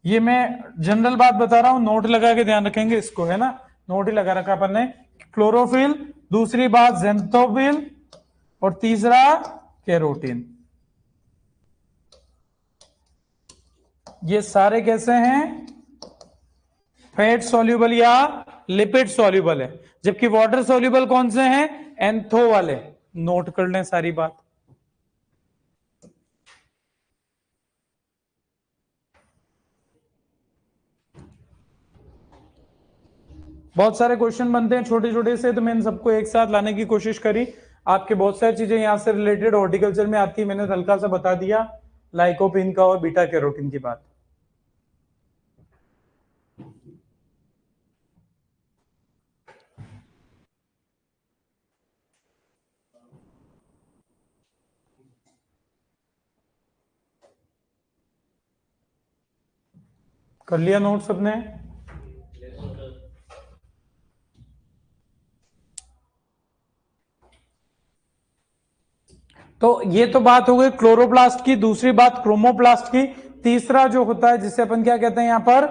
ये मैं जनरल बात बता रहा हूं, नोट लगा के ध्यान रखेंगे इसको, है ना, नोट ही लगा रखा अपन ने। क्लोरोफिल, दूसरी बात जेंथोफिल, और तीसरा कैरोटीन। ये सारे कैसे हैं, फैट सॉल्युबल या लिपिड सॉल्युबल है। जबकि वाटर सॉल्युबल कौन से हैं, एंथो वाले। नोट कर लें सारी बात। बहुत सारे क्वेश्चन बनते हैं छोटे छोटे से, तो मैंने सबको एक साथ लाने की कोशिश करी। आपके बहुत सारी चीजें यहां से रिलेटेड हॉर्टिकल्चर में आती है, मैंने हल्का सा बता दिया, लाइकोपिन का और बीटा कैरोटीन की बात। कर लिया नोट सबने? तो ये तो बात हो गई क्लोरोप्लास्ट की, दूसरी बात क्रोमोप्लास्ट की, तीसरा जो होता है जिसे अपन क्या कहते हैं यहां पर,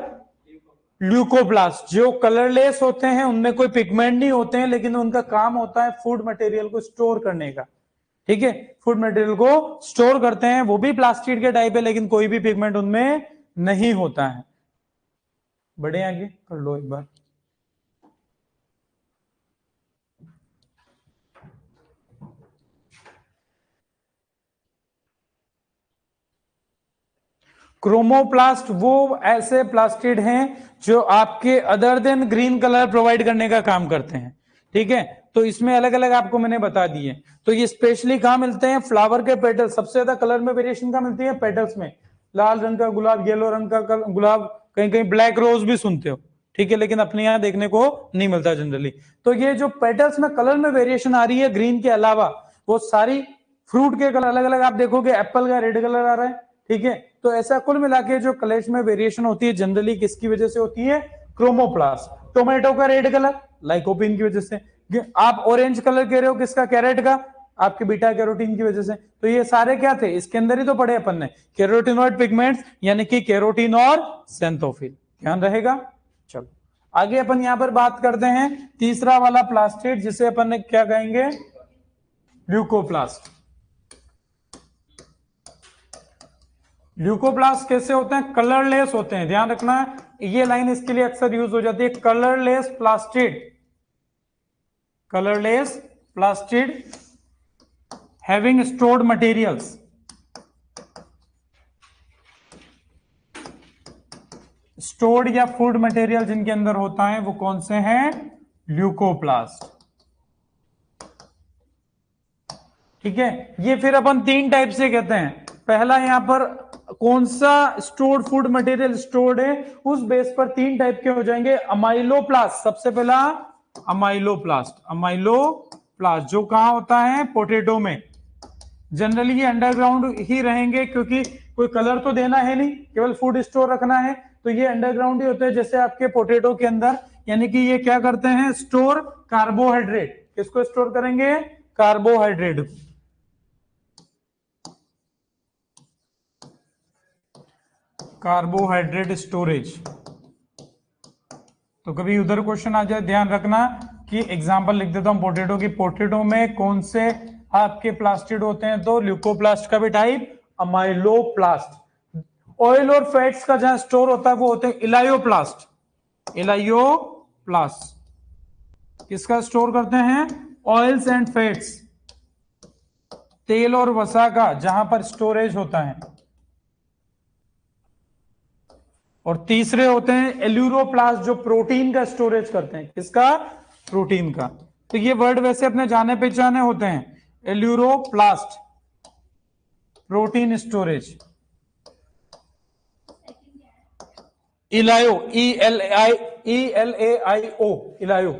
ल्यूकोप्लास्ट। जो कलरलेस होते हैं, उनमें कोई पिगमेंट नहीं होते हैं, लेकिन उनका काम होता है फूड मटेरियल को स्टोर करने का। ठीक है, फूड मटेरियल को स्टोर करते हैं, वो भी प्लास्टिड के टाइप है, लेकिन कोई भी पिगमेंट उनमें नहीं होता है। बढ़े आगे कर लो एक बार। क्रोमोप्लास्ट वो ऐसे प्लास्टिड हैं जो आपके other than green colour provide करने का काम करते हैं। ठीक है, तो इसमें अलग अलग आपको मैंने बता दिए। तो ये स्पेशली कहां मिलते हैं, फ्लावर के पेटल। सबसे ज्यादा कलर में वेरिएशन कहां मिलती है, पेटल्स में। लाल रंग का गुलाब, येलो रंग का गुलाब, कहीं कहीं ब्लैक रोज भी सुनते हो। ठीक है, लेकिन अपने यहां देखने को नहीं मिलता जनरली। तो ये जो पेटल्स में कलर में वेरिएशन आ रही है ग्रीन के अलावा, वो सारी फ्रूट के कलर अलग अलग आप देखोगे, एप्पल का रेड कलर आ रहा है। ठीक है, तो ऐसा कुल मिला के जो कलर्स में वेरिएशन होती है जनरली किसकी वजह से होती है, क्रोमोप्लास्ट। टोमेटो का रेड कलर लाइकोपिन की वजह से। आप ऑरेंज कलर कह रहे हो किसका, कैरेट का, आपके बीटा कैरोटीन की वजह से। तो ये सारे क्या थे, इसके अंदर ही तो पढ़े अपन ने, कैरोटीनॉइड पिगमेंट्स, यानी कि कैरोटीन और जेंथोफिल। ध्यान रहेगा। चलो आगे अपन यहां पर बात करते हैं तीसरा वाला प्लास्टिड, जिसे अपन ने क्या कहेंगे, ल्यूकोप्लास्ट। ल्यूकोप्लास्ट कैसे होते हैं, कलरलेस होते हैं। ध्यान रखना है, ये लाइन इसके लिए अक्सर यूज हो जाती है, colourless plastid, colourless plastid having stored materials. Stored या फूड मटेरियल जिनके अंदर होता है वो कौन से हैं, ल्यूकोप्लास्ट। ठीक है, ये फिर अपन तीन टाइप से कहते हैं। पहला यहाँ पर कौन सा स्टोर्ड फूड मटेरियल स्टोर्ड है, उस बेस पर तीन टाइप के हो जाएंगे। अमाइलोप्लास्ट, सबसे पहला अमाइलोप्लास्ट। अमाइलोप्लास्ट जो कहां होता है, पोटैटो में। जनरली ये अंडरग्राउंड ही रहेंगे, क्योंकि कोई कलर तो देना है नहीं, केवल फूड स्टोर रखना है, तो ये अंडरग्राउंड ही होते हैं, जैसे आपके पोटैटो के अंदर। यानी कि ये क्या करते हैं, स्टोर कार्बोहाइड्रेट। किसको स्टोर करेंगे, कार्बोहाइड्रेट। Carbohydrate storage. तो कभी उधर क्वेश्चन आ जाए, ध्यान रखना कि एग्जांपल लिख देता हूं पोटैटो की। पोटैटो में कौन से आपके प्लास्टिड होते हैं, तो ल्यूकोप्लास्ट का भी टाइप अमाइलोप्लास्ट। ऑयल और फैट्स का जहां स्टोर होता है वो होते हैं इलायोप्लास्ट। इलायोप्लास्ट किसका स्टोर करते हैं, ऑयल्स एंड फैट्स, तेल और वसा का जहां पर स्टोरेज होता है। और तीसरे होते हैं एल्यूरोप्लास्ट, जो प्रोटीन का स्टोरेज करते हैं। किसका, प्रोटीन का। तो ये वर्ड वैसे अपने जाने पहचाने होते हैं, aleuroplast, protein storage. इलायो, ELAIO, इलायो,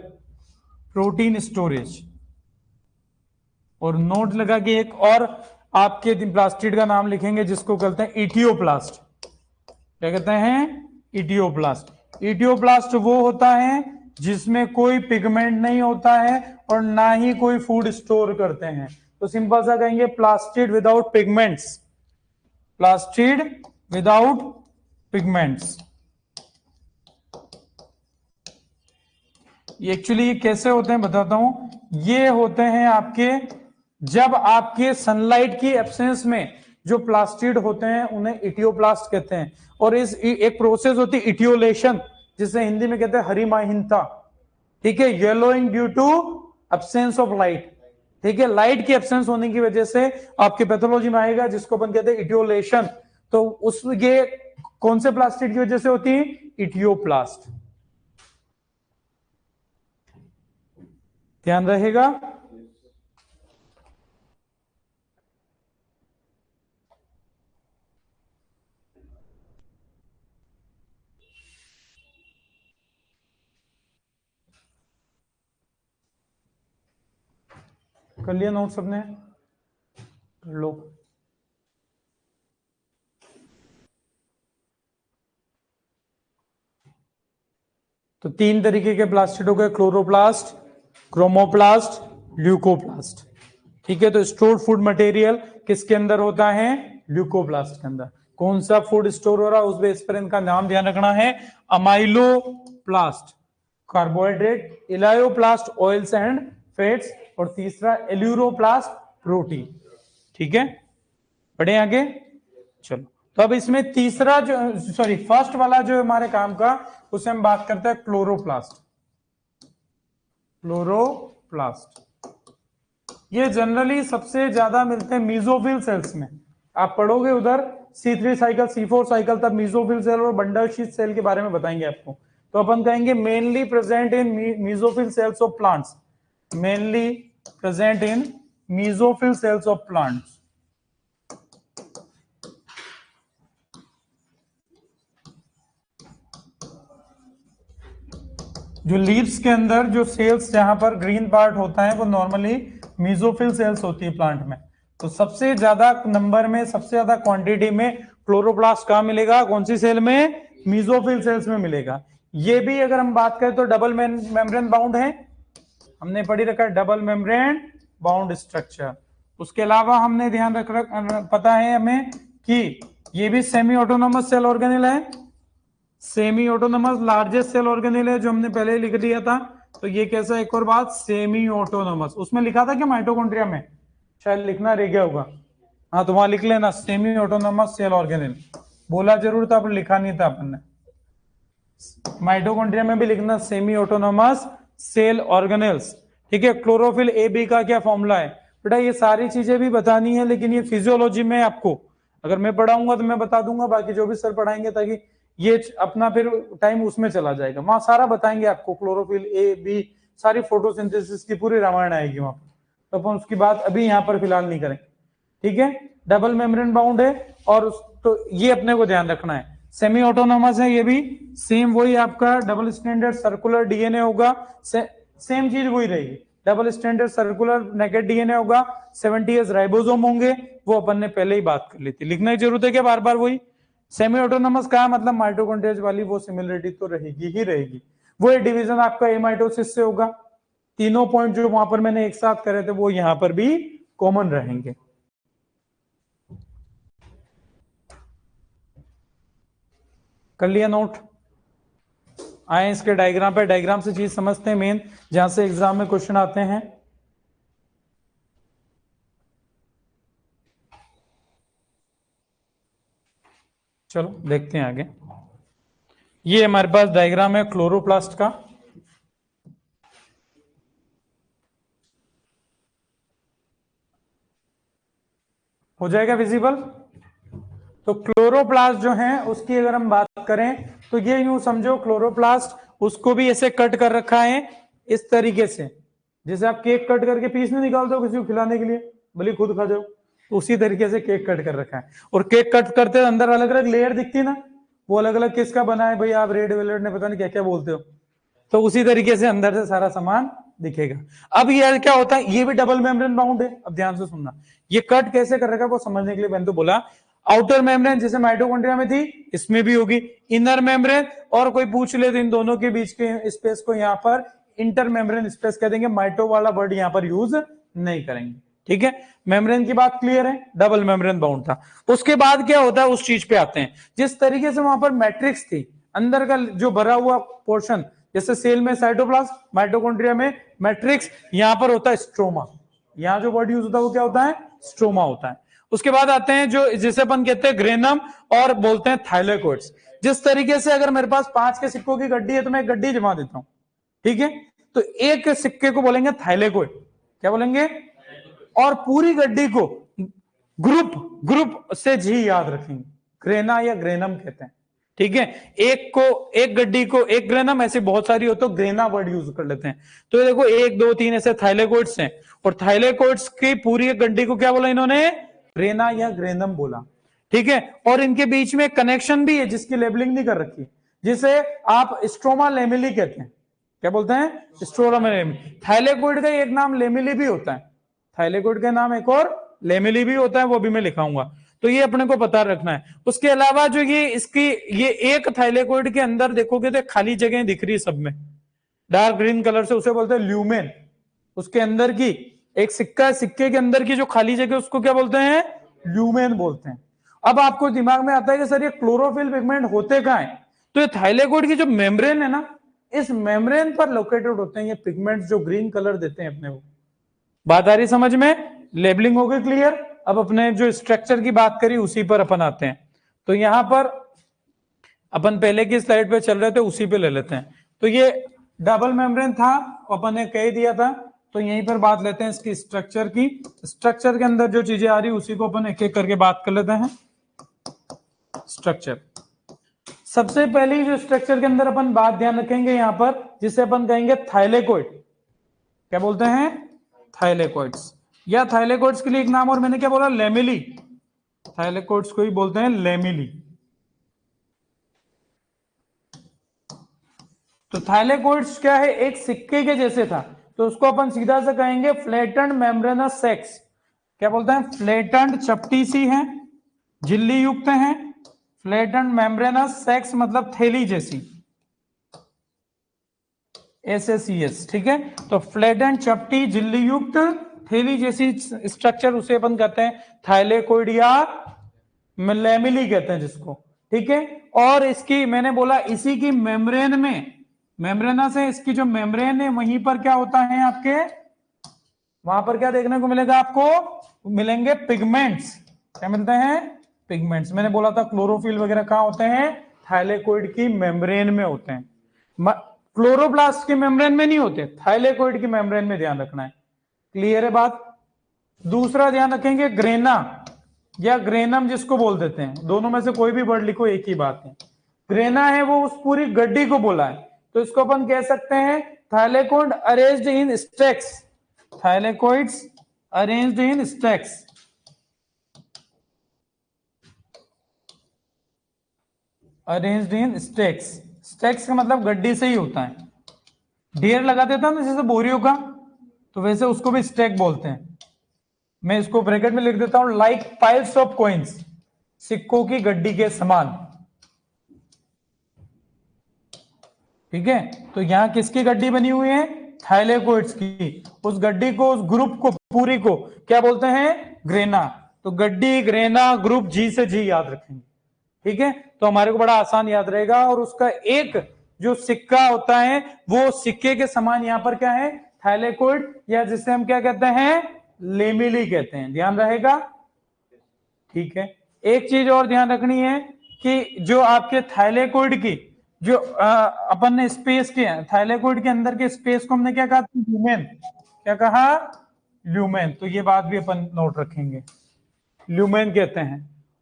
protein storage. और नोट लगा के एक और आपके प्लास्टिड का नाम लिखेंगे, जिसको कहते हैं इटियोप्लास्ट। क्या कहते हैं, इटियोप्लास्ट। इटियोप्लास्ट वो होता है जिसमें कोई पिगमेंट नहीं होता है और ना ही कोई फूड स्टोर करते हैं। तो सिंपल सा कहेंगे plastid without pigments, plastid without pigments. ये एक्चुअली कैसे होते हैं बताता हूं। ये होते हैं आपके, जब आपके सनलाइट की एब्सेंस में जो प्लास्टिड होते हैं उन्हें इटियोप्लास्ट कहते हैं। और इस एक प्रोसेस होती है इटियोलेशन, जिसे हिंदी में कहते हैं हरिमाहिनता। ठीक है, yellowing due to absence of light. ठीक है, लाइट की एब्सेंस होने की वजह से आपके पैथोलॉजी में आएगा, जिसको अपन कहते हैं इटियोलेशन। तो उस ये कौन से प्लास्टिड की वजह से होती है, इटियोप्लास्ट। ध्यान रहेगा। कर लिया नोट सबने, कर लो। तो तीन तरीके के प्लास्टिड हो गए, क्लोरोप्लास्ट, क्रोमोप्लास्ट, ल्यूकोप्लास्ट। ठीक है, तो स्टोर्ड फूड मटेरियल किसके अंदर होता है, ल्यूकोप्लास्ट के अंदर। कौन सा फूड स्टोर हो रहा है उस बेस पर इनका नाम ध्यान रखना है। Amyloplast carbohydrate, elaioplast oils and fats, और तीसरा एल्यूरोप्लास्ट प्रोटीन। ठीक है, बढ़े आगे। चलो, तो अब इसमें तीसरा जो, सॉरी फर्स्ट वाला जो हमारे काम का, उसे हम बात करते हैं क्लोरोप्लास्ट। क्लोरोप्लास्ट ये जनरली सबसे ज्यादा मिलते हैं मीजोफिल सेल्स में। आप पढ़ोगे उधर C3 साइकिल, C4 साइकिल, तब मीजोफिल सेल और बंडल शीथ सेल के बारे में बताएंगे आपको। तो अपन कहेंगे mainly present in mesophyll cells of plants, mainly present in mesophyll cells of plants. जो लीव्स के अंदर जो सेल्स जहां पर ग्रीन पार्ट होता है वो नॉर्मली मीजोफिल सेल्स होती है प्लांट में। तो सबसे ज्यादा नंबर में, सबसे ज्यादा क्वांटिटी में क्लोरोप्लास्ट कहां मिलेगा, कौन सी सेल में, मीजोफिल सेल्स में मिलेगा। ये भी अगर हम बात करें तो डबल मेम्ब्रेन बाउंड है, हमने पढ़ी रखा है डबल मेम्ब्रेन बाउंड स्ट्रक्चर। उसके अलावा हमने ध्यान पता है हमें कि ये भी सेमी ऑटोनोमस सेल ऑर्गेनेल है। Semi autonomous largest cell organelle है, जो हमने पहले ही लिख दिया था। तो ये कैसा, एक और बात, सेमी ऑटोनोमस। उसमें लिखा था कि माइटोकॉन्ड्रिया में, शायद लिखना रह गया होगा। हाँ, तो वहां लिख लेना सेमी ऑटोनोमस सेल ऑर्गेनेल। बोला जरूर था पर लिखा नहीं था अपन ने। माइटोकॉन्ड्रिया में भी लिखना सेमी ऑटोनोमस सेल ऑर्गेनेल्स। ठीक है, क्लोरोफिल ए बी का क्या फॉर्मूला है बेटा, ये सारी चीजें भी बतानी है, लेकिन ये फिजियोलॉजी में आपको अगर मैं पढ़ाऊंगा तो मैं बता दूंगा, बाकी जो भी सर पढ़ाएंगे, ताकि ये अपना फिर टाइम उसमें चला जाएगा। वहां सारा बताएंगे आपको, क्लोरोफिल ए बी, सारी फोटोसिंथेसिस की पूरी रामायण आएगी वहां पर। तो अपन उसकी बात अभी यहाँ पर फिलहाल नहीं करेंगे, ठीक है। डबल मेम्ब्रेन बाउंड है और तो ये अपने को ध्यान रखना है। सेमी ऑटोनोमस है ये भी, सेम वही आपका डबल स्टैंडर्ड सर्कुलर डीएनए होगा, सेम चीज वही रहेगी, double standard circular naked DNA होगा, 70S राइबोसोम होंगे, वो अपन ने पहले ही बात कर ली थी, लिखने की जरूरत है क्या बार बार वही। सेमी ऑटोनोमस का मतलब माइटोकॉन्ड्रिया वाली वो सिमिलरिटी तो रहेगी ही रहेगी, वो डिवीजन आपका एमाइटोसिस से होगा। तीनों पॉइंट जो वहां पर मैंने एक साथ करे थे वो यहां पर भी कॉमन रहेंगे। कर लिया नोट? आए इसके डायग्राम पे, डायग्राम से चीज समझते हैं मेन, जहां से एग्जाम में क्वेश्चन आते हैं। चलो देखते हैं आगे। ये हमारे पास डायग्राम है क्लोरोप्लास्ट का। हो जाएगा विजिबल? तो क्लोरोप्लास्ट जो है उसकी अगर हम बात करें तो ये यूं समझो, क्लोरोप्लास्ट उसको भी ऐसे कट कर रखा है इस तरीके से, जैसे आप केक कट करके पीस नहीं निकालते हो किसी को खिलाने के लिए, भले खुद खा जाओ, तो उसी तरीके से केक कट कर रखा है। और केक कट करते अंदर अलग अलग लेयर दिखती है ना, वो अलग अलग किसका बना है भाई, आप रेड वेलवेट ने पता नहीं क्या क्या बोलते हो, तो उसी तरीके से अंदर से सारा सामान दिखेगा। अब ये क्या होता है, ये भी डबल मेम्ब्रेन बाउंड है। अब ध्यान से सुनना, ये कट कैसे कर रखा है वो समझने के लिए मैंने तो बोला, आउटर मेम्ब्रेन जैसे माइटोकॉन्ड्रिया में थी इसमें भी होगी, इनर मेम्ब्रेन, और कोई पूछ ले तो इन दोनों के बीच के स्पेस को यहाँ पर इंटर मेम्ब्रेन स्पेस कह देंगे, माइटो वाला वर्ड यहाँ पर यूज नहीं करेंगे, ठीक है। मेम्ब्रेन की बात क्लियर है, डबल मेम्ब्रेन बाउंड था। उसके बाद क्या होता है उस चीज पे आते हैं, जिस तरीके से वहां पर मैट्रिक्स थी, अंदर का जो भरा हुआ पोर्शन, जैसे सेल में साइटोप्लाज्म, माइटोकॉन्ड्रिया में मैट्रिक्स, यहां पर होता है स्ट्रोमा। यहां जो वर्ड यूज होता है वो क्या होता है, स्ट्रोमा होता है। उसके बाद आते हैं जो जिसे अपन कहते हैं ग्रेनम और बोलते हैं थाइलेकोइड्स। जिस तरीके से अगर मेरे पास 5 के सिक्कों की गड्डी है तो मैं एक गड्डी जमा देता हूं, ठीक है, तो एक सिक्के को बोलेंगे थाइलेकोइड, क्या बोलेंगे, और पूरी गड्डी को ग्रुप ग्रुप से जी याद रखेंगे, ग्रेना या ग्रेनम कहते हैं, ठीक है। एक गड्डी को एक ग्रेनम, ऐसे बहुत सारी हो तो ग्रेना वर्ड यूज कर लेते हैं। तो देखो 1 2 3 ऐसे थाइलेकोइड्स हैं, और थाइलेकोइड्स की पूरी एक गड्डी को क्या बोला इन्होंने, ग्रेना या ग्रेनम बोला, ठीक है। और इनके बीच में कनेक्शन भी है जिसकी लेबलिंग नहीं कर रखी, जिसे आप स्ट्रोमा लेमिली कहते हैं, क्या बोलते हैं, स्ट्रोमा लेमिली। थाइलेकोइड का एक नाम लेमिली भी होता है, थाइलेकोइड का नाम एक और लेमिली भी होता है, वो भी मैं लिखाऊंगा, तो ये अपने को पता रखना है। उसके अलावा जो ये एक थाइलेकोइड के अंदर देखोगे तो खाली जगह दिख रही है सब में, डार्क ग्रीन कलर से, उसे बोलते हैं ल्यूमेन। उसके अंदर की एक सिक्का, सिक्के के अंदर की जो खाली जगह उसको क्या बोलते हैं, ल्यूमेन बोलते हैं। अब आपको दिमाग में आता है कि सर ये क्लोरोफिल पिगमेंट होते कहां है, तो ये थाइलेकोइड की जो मेम्ब्रेन है ना, इस मेम्ब्रेन पर लोकेटेड होते हैं ये पिगमेंट्स जो ग्रीन कलर देते हैं अपने को। बात आ रही समझ में, लेबलिंग हो गई क्लियर। अब अपने जो स्ट्रक्चर की बात करी उसी पर अपन आते हैं, तो यहां पर अपन पहले की स्लाइड पे चल रहे थे उसी पे ले लेते हैं। तो ये डबल मेम्ब्रेन था, अपन ने कह दिया था, तो यहीं पर बात लेते हैं इसकी स्ट्रक्चर की। स्ट्रक्चर के अंदर जो चीजें आ रही उसी को अपन एक एक करके बात कर लेते हैं। स्ट्रक्चर, सबसे पहली जो स्ट्रक्चर के अंदर अपन बात ध्यान रखेंगे यहां पर, जिसे अपन कहेंगे थाइलेकोइड, क्या बोलते हैं, थाइलेकोइड्स, या थाइलेकोइड्स के लिए एक नाम और मैंने क्या बोला, लेमिली, थाइलेकोइड्स को ही बोलते हैं लेमिली। तो थाइलेकोइड्स क्या है, एक सिक्के के जैसे था, तो उसको अपन सीधा से कहेंगे फ्लैटेंड मेम्ब्रेनस सेक्स, क्या बोलते हैं, फ्लैटेंड, चपटी सी है, झिल्ली युक्त है, फ्लैटेंड मेम्ब्रेनस सेक्स मतलब थैली जैसी, SSES, ठीक है। तो फ्लैटेंड, चपटी, झिल्ली युक्त, थैली जैसी स्ट्रक्चर, उसे अपन कहते हैं थाइलेकोइड या लेमिली कहते हैं जिसको, ठीक है। और इसकी मैंने बोला इसी की मेम्ब्रेन में, मेम्ब्रेनस है, इसकी जो मेम्ब्रेन है वहीं पर क्या होता है आपके, वहां पर क्या देखने को मिलेगा आपको, मिलेंगे पिगमेंट्स, क्या मिलते हैं, पिगमेंट्स। मैंने बोला था क्लोरोफिल वगैरह कहां होते हैं, थाइलेकोइड की मेम्ब्रेन में होते हैं, क्लोरोप्लास्ट की मेम्ब्रेन में नहीं होते, थाइलेकोइड की मेम्ब्रेन में, ध्यान रखना है, क्लियर है बात। दूसरा ध्यान रखेंगे ग्रेना या ग्रेनम जिसको बोल देते हैं, दोनों में से कोई भी वर्ड लिखो एक ही बात है। ग्रेना है वो उस पूरी गड्डी को बोला है, तो इसको अपन कह सकते हैं thylakoid arranged in stacks, thylakoids arranged in stacks, arranged in stacks, stacks का मतलब गड्डी से ही होता है, ढेर लगा देता ना जैसे बोरियों का, तो वैसे उसको भी स्टैक बोलते हैं। मैं इसको ब्रैकेट में लिख देता हूं, लाइक पाइल्स ऑफ कॉइन्स, सिक्कों की गड्डी के समान। ठीक है, तो यहां किसकी गड्डी बनी हुई है, थाइलेकोइड्स की। उस गड्डी को, उस ग्रुप को, पूरी को क्या बोलते हैं, ग्रेना। तो गड्डी, ग्रेना, ग्रुप, जी से जी याद रखेंगे। ठीक है, तो हमारे को बड़ा आसान याद रहेगा। और उसका एक जो सिक्का होता है वो सिक्के के समान यहां पर क्या है, थाइलेकोइड, या जिसे हम क्या कहते हैं, लेमिली कहते हैं। ध्यान रहेगा। ठीक है, एक चीज और ध्यान रखनी है कि जो आपके थाइलेकोइड की जो अपन ने स्पेस के, थाइलेकोइड के अंदर के स्पेस को हमने क्या कहा, ल्यूमेन। क्या कहा, ल्यूमेन। तो ये बात भी अपन नोट रखेंगे, ल्यूमेन कहते हैं।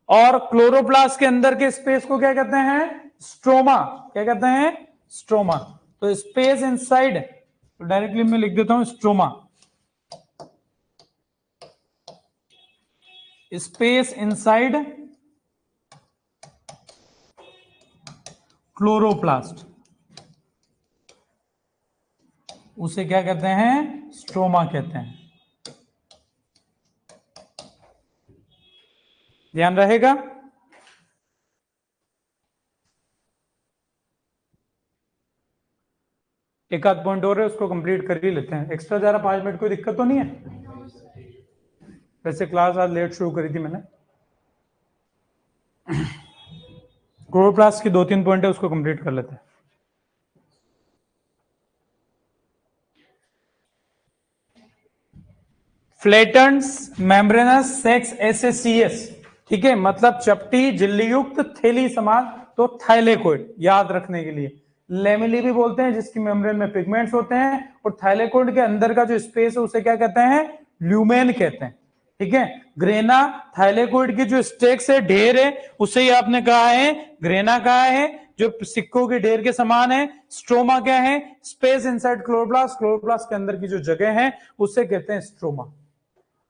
और क्लोरोप्लास्ट के अंदर के स्पेस को क्या कहते हैं, स्ट्रोमा। क्या कहते हैं, स्ट्रोमा। तो स्पेस इनसाइड, तो डायरेक्टली मैं लिख देता हूं स्ट्रोमा, स्पेस इनसाइड क्लोरोप्लास्ट, उसे क्या कहते हैं, स्ट्रोमा कहते हैं। ध्यान रहेगा। एक आध पॉइंट और है, उसको कंप्लीट कर ही लेते हैं। एक्स्ट्रा जा रहा 5 मिनट, कोई दिक्कत तो नहीं है। वैसे क्लास आज लेट शुरू करी थी मैंने। क्लोरोप्लास्ट की 2-3 पॉइंट है, उसको कंप्लीट कर लेते हैं। फ्लैटन्स मेम्ब्रेनस सेक्स एसएसीएस। ठीक है, मतलब चपटी झिल्ली युक्त थैली समान, तो थाइलेकोइड याद रखने के लिए। लेमिली भी बोलते हैं जिसकी मेम्ब्रेन में पिगमेंट्स होते हैं, और थाइलेकोइड के अंदर का जो स्पेस है उसे क्या कहते हैं, ल्यूमेन कहते हैं। ठीक है, ग्रेना थाइलेकोइड की जो स्टेक्स है, ढेर है, उसे ही आपने कहा है ग्रेना कहा है, जो सिक्कों के ढेर के समान है। स्ट्रोमा क्या है, स्पेस इनसाइड क्लोरोप्लास्ट, क्लोरोप्लास्ट के अंदर की जो जगह है उसे कहते हैं स्ट्रोमा।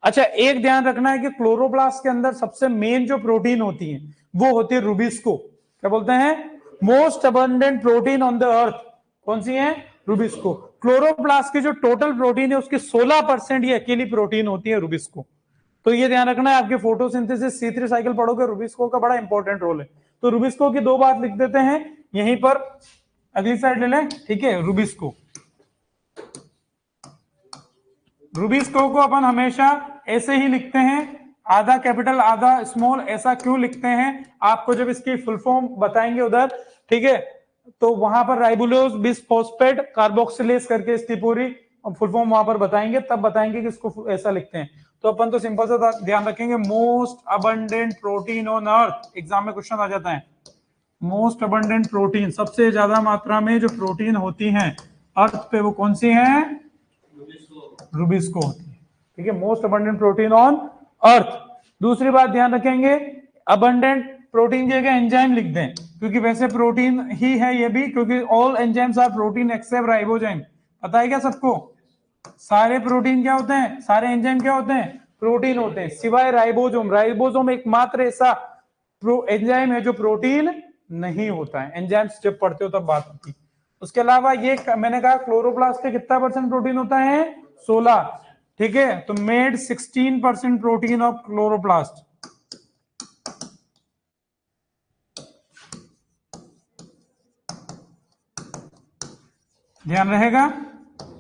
अच्छा, एक ध्यान रखना है कि क्लोरोप्लास्ट के अंदर सबसे मेन जो प्रोटीन होती है वो होती है रूबिस्को। क्या बोलते हैं, most abundant protein on the earth. कौन सी है, रूबिस्को। क्लोरोप्लास्ट की जो टोटल प्रोटीन है उसकी 16% ये अकेली प्रोटीन होती है, रूबिस्को। तो ये ध्यान रखना है, आपके फोटोसिंथेसिस C3 साइकिल पढ़ोगे, रूबिस्को का बड़ा इंपॉर्टेंट रोल है। तो रूबिस्को की 2 बात लिख देते हैं यहीं पर, अगली साइड ले लें। ठीक है, रूबिस्को, रूबिस्को को अपन हमेशा ऐसे ही लिखते हैं, आधा कैपिटल आधा स्मॉल। ऐसा क्यों लिखते हैं, आपको जब इसकी फुल फॉर्म बताएंगे उधर, ठीक है, तो वहां पर राइबोलोज बिसफॉस्फेट कार्बोक्सिलेज करके इसकी पूरी फुल फॉर्म वहां पर बताएंगे, तब बताएंगे कि इसको ऐसा लिखते हैं। तो अपन तो सिंपल सा ध्यान रखेंगे, most abundant protein on earth. Exam में क्वेश्चन आ जाता है, मोस्ट अबंडेंट प्रोटीन, सबसे ज्यादा मात्रा में जो प्रोटीन होती हैं अर्थ पे, वो कौन सी है, रूबिस्को होती है। ठीक है, most abundant protein on earth. दूसरी बात ध्यान रखेंगे, अबंडेंट प्रोटीन की जगह एंजाइम लिख दें, क्योंकि वैसे प्रोटीन ही है ये भी, क्योंकि all enzymes are protein except ribozyme. पता है क्या सबको, सारे प्रोटीन क्या होते हैं, सारे एंजाइम क्या होते हैं, प्रोटीन होते हैं, सिवाय राइबोसोम। राइबोसोम एकमात्र ऐसा एंजाइम है जो प्रोटीन नहीं होता है। एंजाइम्स जब पढ़ते हो तब बात होती है। उसके अलावा ये मैंने कहा क्लोरोप्लास्ट के कितना % प्रोटीन होता है, 16। ठीक है, तो मेड 16% प्रोटीन ऑफ क्लोरोप्लास्ट। ध्यान रहेगा।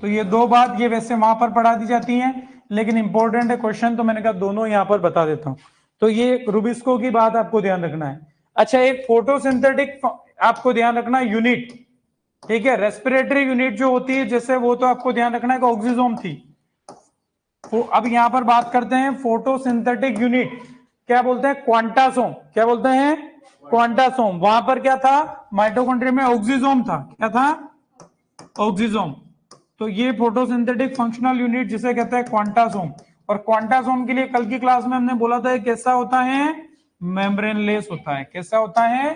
तो ये 2 बात ये वैसे वहां पर पढ़ा दी जाती हैं, लेकिन इंपॉर्टेंट है क्वेश्चन, तो मैंने कहा दोनों यहां पर बता देता हूं। तो ये रूबिस्को की बात आपको ध्यान रखना है। अच्छा, एक फोटोसिंथेटिक आपको ध्यान रखना यूनिट। ठीक है, रेस्पिरेटरी यूनिट जो होती है जैसे, वो तो आपको ध्यान रखना है कि ऑक्सीजोम थी। तो अब यहां पर बात करते हैं फोटोसिंथेटिक यूनिट, क्या बोलते हैं, क्वांटासोम। क्या बोलते हैं, क्वांटासोम। वहां पर क्या था, माइटोकॉन्ड्रिया में ऑक्सीजोम था। क्या था, ऑक्सीजोम। तो ये फोटोसिंथेटिक फंक्शनल यूनिट जिसे कहते हैं क्वांटासोम। और क्वांटासोम के लिए कल की क्लास में हमने बोला था कैसा होता है, मेम्ब्रेनलेस होता है। कैसा होता है,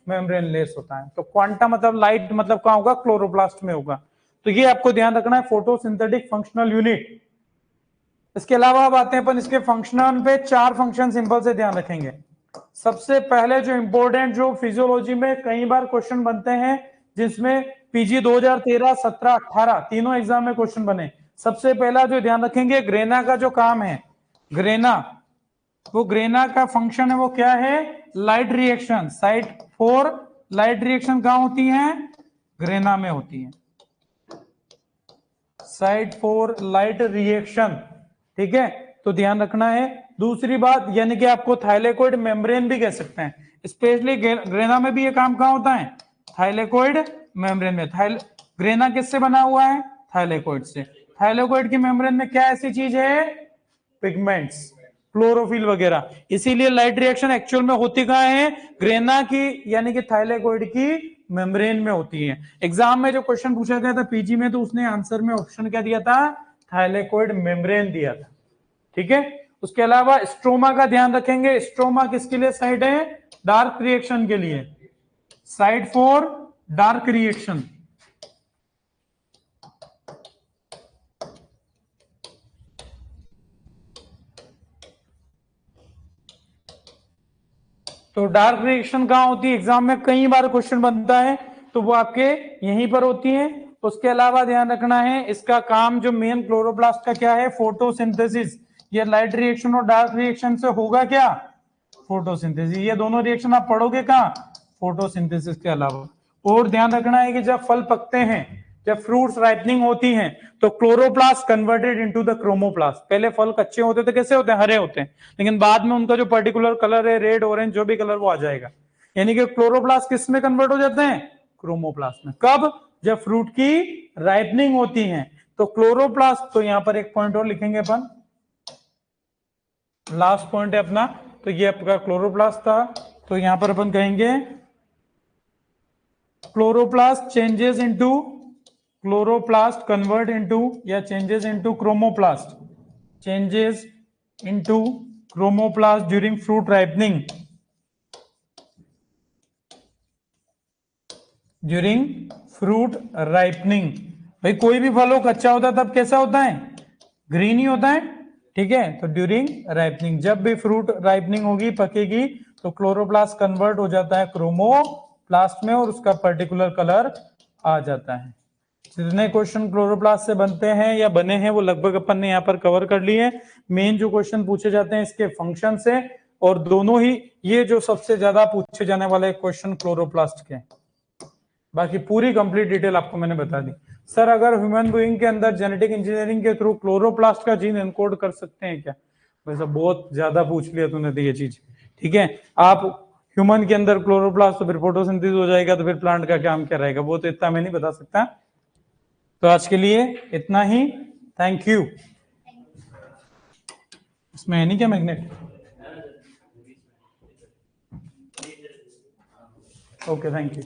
मेम्ब्रेनलेस होता है। तो क्वांटा मतलब लाइट, मतलब कहां होगा, क्लोरोप्लास्ट में होगा। तो ये आपको ध्यान रखना है, फोटोसिंथेटिक फंक्शनल यूनिट। इसके अलावा अब आते हैं अपन इसके फंक्शनल पे। 4 फंक्शन सिंपल से ध्यान रखेंगे। सबसे पहले जो इंपॉर्टेंट, जो फिजियोलॉजी में कई बार क्वेश्चन बनते हैं, जिसमें पीजी 2013, 17, 18 तीनों एग्जाम में क्वेश्चन बने। सबसे पहला जो ध्यान रखेंगे, ग्रेना का जो काम है, ग्रेना, वो ग्रेना का फंक्शन है वो क्या है, light reaction. Site 4 light reaction कहां होती है, ग्रेना में होती है। साइट 4 लाइट रिएक्शन, ठीक है, तो ध्यान रखना है। दूसरी बात, यानी कि आपको थाइलेकोइड मेम्ब्रेन भी कह सकते हैं। स्पेशली ग्रेना में भी ये काम कहां होता है, थाइलेकोइड मेम्ब्रेन में। ग्रेना किससे बना हुआ है, थाइलेकोइड से। थाइलेकोइड की मेम्ब्रेन में क्या ऐसी चीज है, पिगमेंट्स, क्लोरोफिल वगैरह। इसीलिए लाइट रिएक्शन एक्चुअल में होती कहां है, ग्रेना की यानी कि थाइलेकोइड की मेम्ब्रेन में होती है। एग्जाम में जो क्वेश्चन पूछा गया था पीजी में, तो उसने आंसर में ऑप्शन क्या दिया था, थाइलेकोइड मेम्ब्रेन दिया था, ठीक है। उसके अलावा स्ट्रोमा का ध्यान रखेंगे। स्ट्रोमा किसके लिए साइड है, डार्क रिएक्शन के लिए। Side 4 dark reaction. तो डार्क रिएक्शन कहां होती है, एग्जाम में कई बार क्वेश्चन बनता है, तो वो आपके यहीं पर होती है। उसके अलावा ध्यान रखना है, इसका काम जो मेन क्लोरोप्लास्ट का क्या है, फोटोसिंथेसिस। ये लाइट रिएक्शन और डार्क रिएक्शन से होगा क्या, फोटोसिंथेसिस। ये दोनों रिएक्शन आप पढ़ोगे कहां, फोटोसिंथेसिस के अलावा। और ध्यान रखना है कि जब फल पकते हैं, जब फ्रूट्स राइपनिंग होती हैं, तो chloroplast converted into the chromoplast. पहले फल कच्चे होते थे, कैसे होते हैं, हरे होते हैं, लेकिन बाद में उनका जो पर्टिकुलर कलर है, रेड, ऑरेंज, जो भी कलर, वो आ जाएगा। यानी कि क्लोरोप्लास्ट किस में कन्वर्ट हो जाते हैं, क्रोमोप्लास्ट में। कब, जब फ्रूट की राइपनिंग होती है। तो क्लोरोप्लास्ट, तो यहां पर एक पॉइंट और लिखेंगे अपन, लास्ट पॉइंट है अपना, तो ये आपका क्लोरोप्लास्ट था। तो यहां पर अपन कहेंगे chloroplast changes into, chloroplast convert into, या changes into chromoplast, changes into chromoplast during fruit ripening, during fruit ripening. भाई कोई भी फल हो कच्चा होता है तब कैसा होता है, ग्रीन ही होता है, ठीक है। तो ड्यूरिंग राइपनिंग, जब भी फ्रूट राइपनिंग होगी, पकेगी, तो क्लोरोप्लास्ट कन्वर्ट हो जाता है क्रोमोप्लास्ट में, और उसका पर्टिकुलर कलर आ जाता है। जितने क्वेश्चन क्लोरोप्लास्ट से बनते हैं या बने हैं, वो लगभग अपन ने यहाँ पर कवर कर लिए। मेन जो क्वेश्चन पूछे जाते हैं इसके फंक्शन से, और दोनों ही, ये जो सबसे ज्यादा पूछे जाने वाले क्वेश्चन क्लोरोप्लास्ट के। बाकी पूरी कंप्लीट डिटेल आपको मैंने बता दी। सर अगर ह्यूमन बीइंग के अंदर जेनेटिक इंजीनियरिंग के थ्रू क्लोरोप्लास्ट का जीन एनकोड कर सकते हैं क्या, वैसा बहुत ज्यादा पूछ लिया तूने तो ये चीज, ठीक है। आप ह्यूमन के अंदर क्लोरोप्लास्ट, तो फिर फोटोसिंथेसिस हो जाएगा, तो फिर प्लांट का काम क्या रहेगा, वो तो इतना मैं नहीं बता सकता। तो आज के लिए इतना ही, थैंक यू। इसमें है नहीं क्या मैग्नेट, ओके थैंक यू।